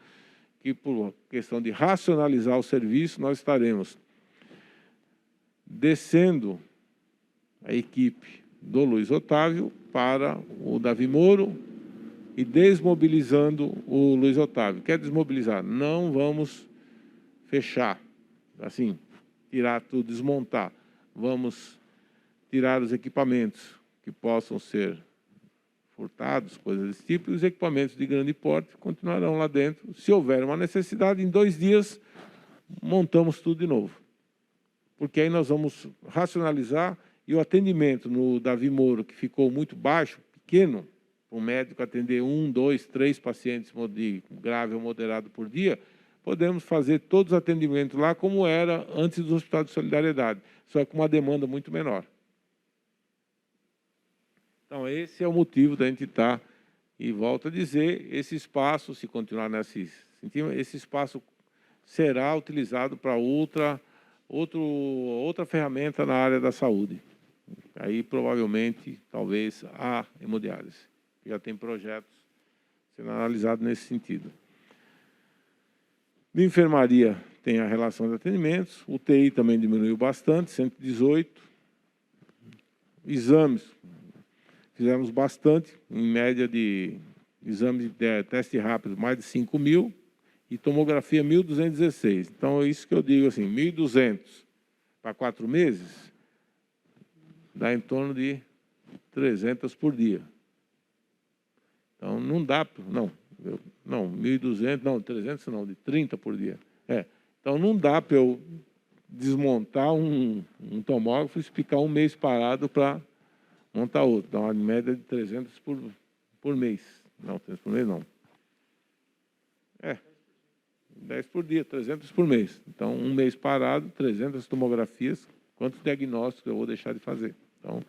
que por questão de racionalizar o serviço, nós estaremos descendo a equipe do Luiz Otávio para o Davi Moro e desmobilizando o Luiz Otávio. Quer desmobilizar? Não vamos fechar, assim, tirar tudo, desmontar. Vamos tirar os equipamentos que possam ser furtados, coisas desse tipo, e os equipamentos de grande porte continuarão lá dentro. Se houver uma necessidade, em 2 dias, montamos tudo de novo. Porque aí nós vamos racionalizar e o atendimento no Davi Moro, que ficou muito baixo, pequeno, para um médico atender 1, 2, 3 pacientes de grave ou moderado por dia, podemos fazer todos os atendimentos lá como era antes do Hospital de Solidariedade, só com uma demanda muito menor. Então, esse é o motivo da gente estar, e volto a dizer, esse espaço, se continuar nesse sentido, esse espaço será utilizado para outra ferramenta na área da saúde. Aí, provavelmente, talvez, a hemodiálise. Já tem projetos sendo analisados nesse sentido. De enfermaria, tem a relação de atendimentos, UTI também diminuiu bastante, 118. Exames, fizemos bastante, em média de exames de teste rápido, mais de 5.000, e tomografia 1.216. Então, é isso que eu digo, assim, 1.200 para 4 meses, dá em torno de 300 por dia. Então, não dá, não, 1.200, não, 300 não, de 30 por dia. Então, não dá para eu desmontar um tomógrafo e ficar um mês parado para montar outro. Dá uma média de 300 por mês. Não, 300 por mês não. 10 por dia, 300 por mês. Então, um mês parado, 300 tomografias, quantos diagnósticos eu vou deixar de fazer? Então,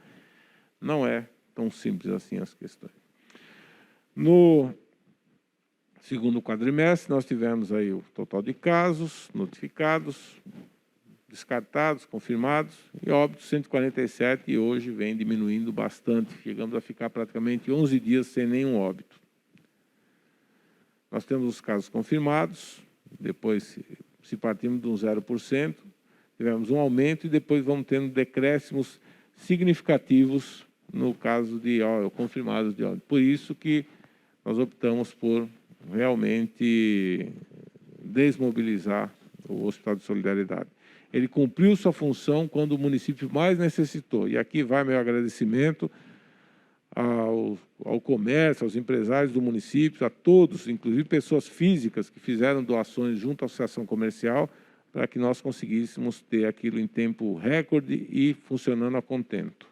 não é tão simples assim as questões. No segundo quadrimestre, nós tivemos aí o total de casos notificados, descartados, confirmados, e óbitos 147, e hoje vem diminuindo bastante. Chegamos a ficar praticamente 11 dias sem nenhum óbito. Nós temos os casos confirmados, depois, se partimos de um 0%, tivemos um aumento e depois vamos tendo decréscimos significativos no caso de confirmados de óbito. Por isso que nós optamos por realmente desmobilizar o Hospital de Solidariedade. Ele cumpriu sua função quando o município mais necessitou. E aqui vai meu agradecimento ao comércio, aos empresários do município, a todos, inclusive pessoas físicas que fizeram doações junto à associação comercial, para que nós conseguíssemos ter aquilo em tempo recorde e funcionando a contento.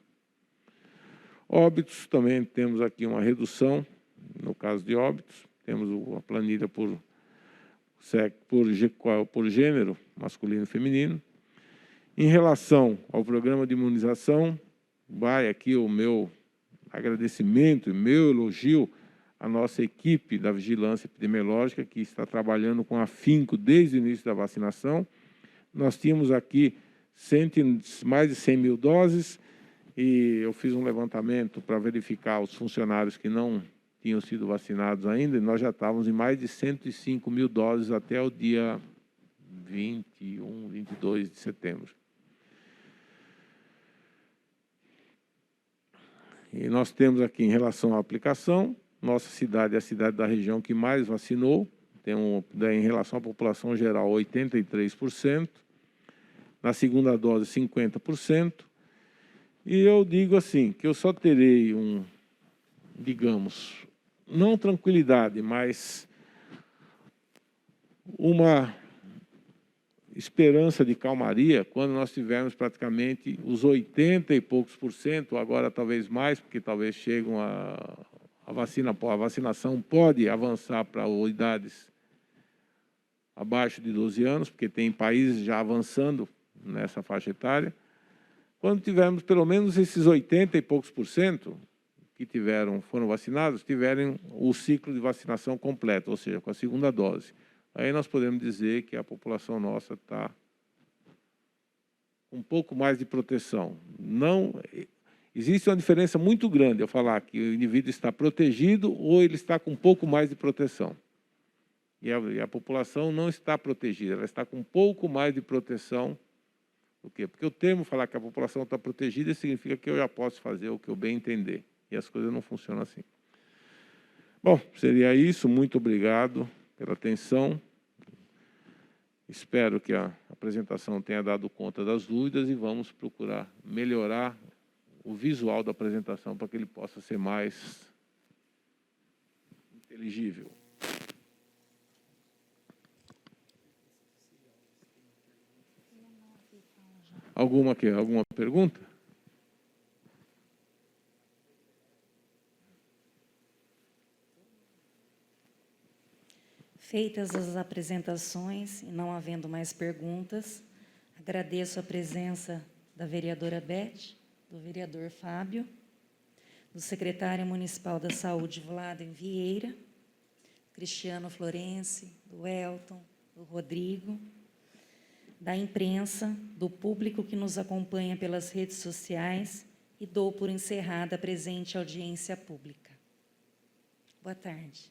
Óbitos, também temos aqui uma redução, no caso de óbitos, temos a planilha por gênero, masculino e feminino. Em relação ao programa de imunização, vai aqui o meu agradecimento e meu elogio à nossa equipe da vigilância epidemiológica, que está trabalhando com afinco desde o início da vacinação. Nós tínhamos aqui mais de 100 mil doses, e eu fiz um levantamento para verificar os funcionários que não tinham sido vacinados ainda, e nós já estávamos em mais de 105 mil doses até o dia 21, 22 de setembro. E nós temos aqui, em relação à aplicação, nossa cidade é a cidade da região que mais vacinou, em relação à população geral, 83%, na segunda dose, 50%, e eu digo assim, que eu só terei digamos, não tranquilidade, mas uma esperança de calmaria quando nós tivermos praticamente os 80 e poucos por cento, agora talvez mais, porque talvez chegue a vacinação pode avançar para idades abaixo de 12 anos, porque tem países já avançando nessa faixa etária. Quando tivermos pelo menos esses 80 e poucos por cento que foram vacinados, tiverem o ciclo de vacinação completo, ou seja, com a segunda dose. Aí nós podemos dizer que a população nossa está com um pouco mais de proteção. Existe uma diferença muito grande eu falar que o indivíduo está protegido ou ele está com um pouco mais de proteção. E a população não está protegida, ela está com um pouco mais de proteção. Por quê? Porque o termo falar que a população está protegida significa que eu já posso fazer o que eu bem entender. E as coisas não funcionam assim. Bom, seria isso. Muito obrigado pela atenção. Espero que a apresentação tenha dado conta das dúvidas e vamos procurar melhorar o visual da apresentação para que ele possa ser mais inteligível. Alguma pergunta? Feitas as apresentações e não havendo mais perguntas, agradeço a presença da vereadora Beth, do vereador Fábio, do secretário municipal da Saúde, Vladen Vieira, Cristiano Florense, do Elton, do Rodrigo, da imprensa, do público que nos acompanha pelas redes sociais e dou por encerrada a presente audiência pública. Boa tarde.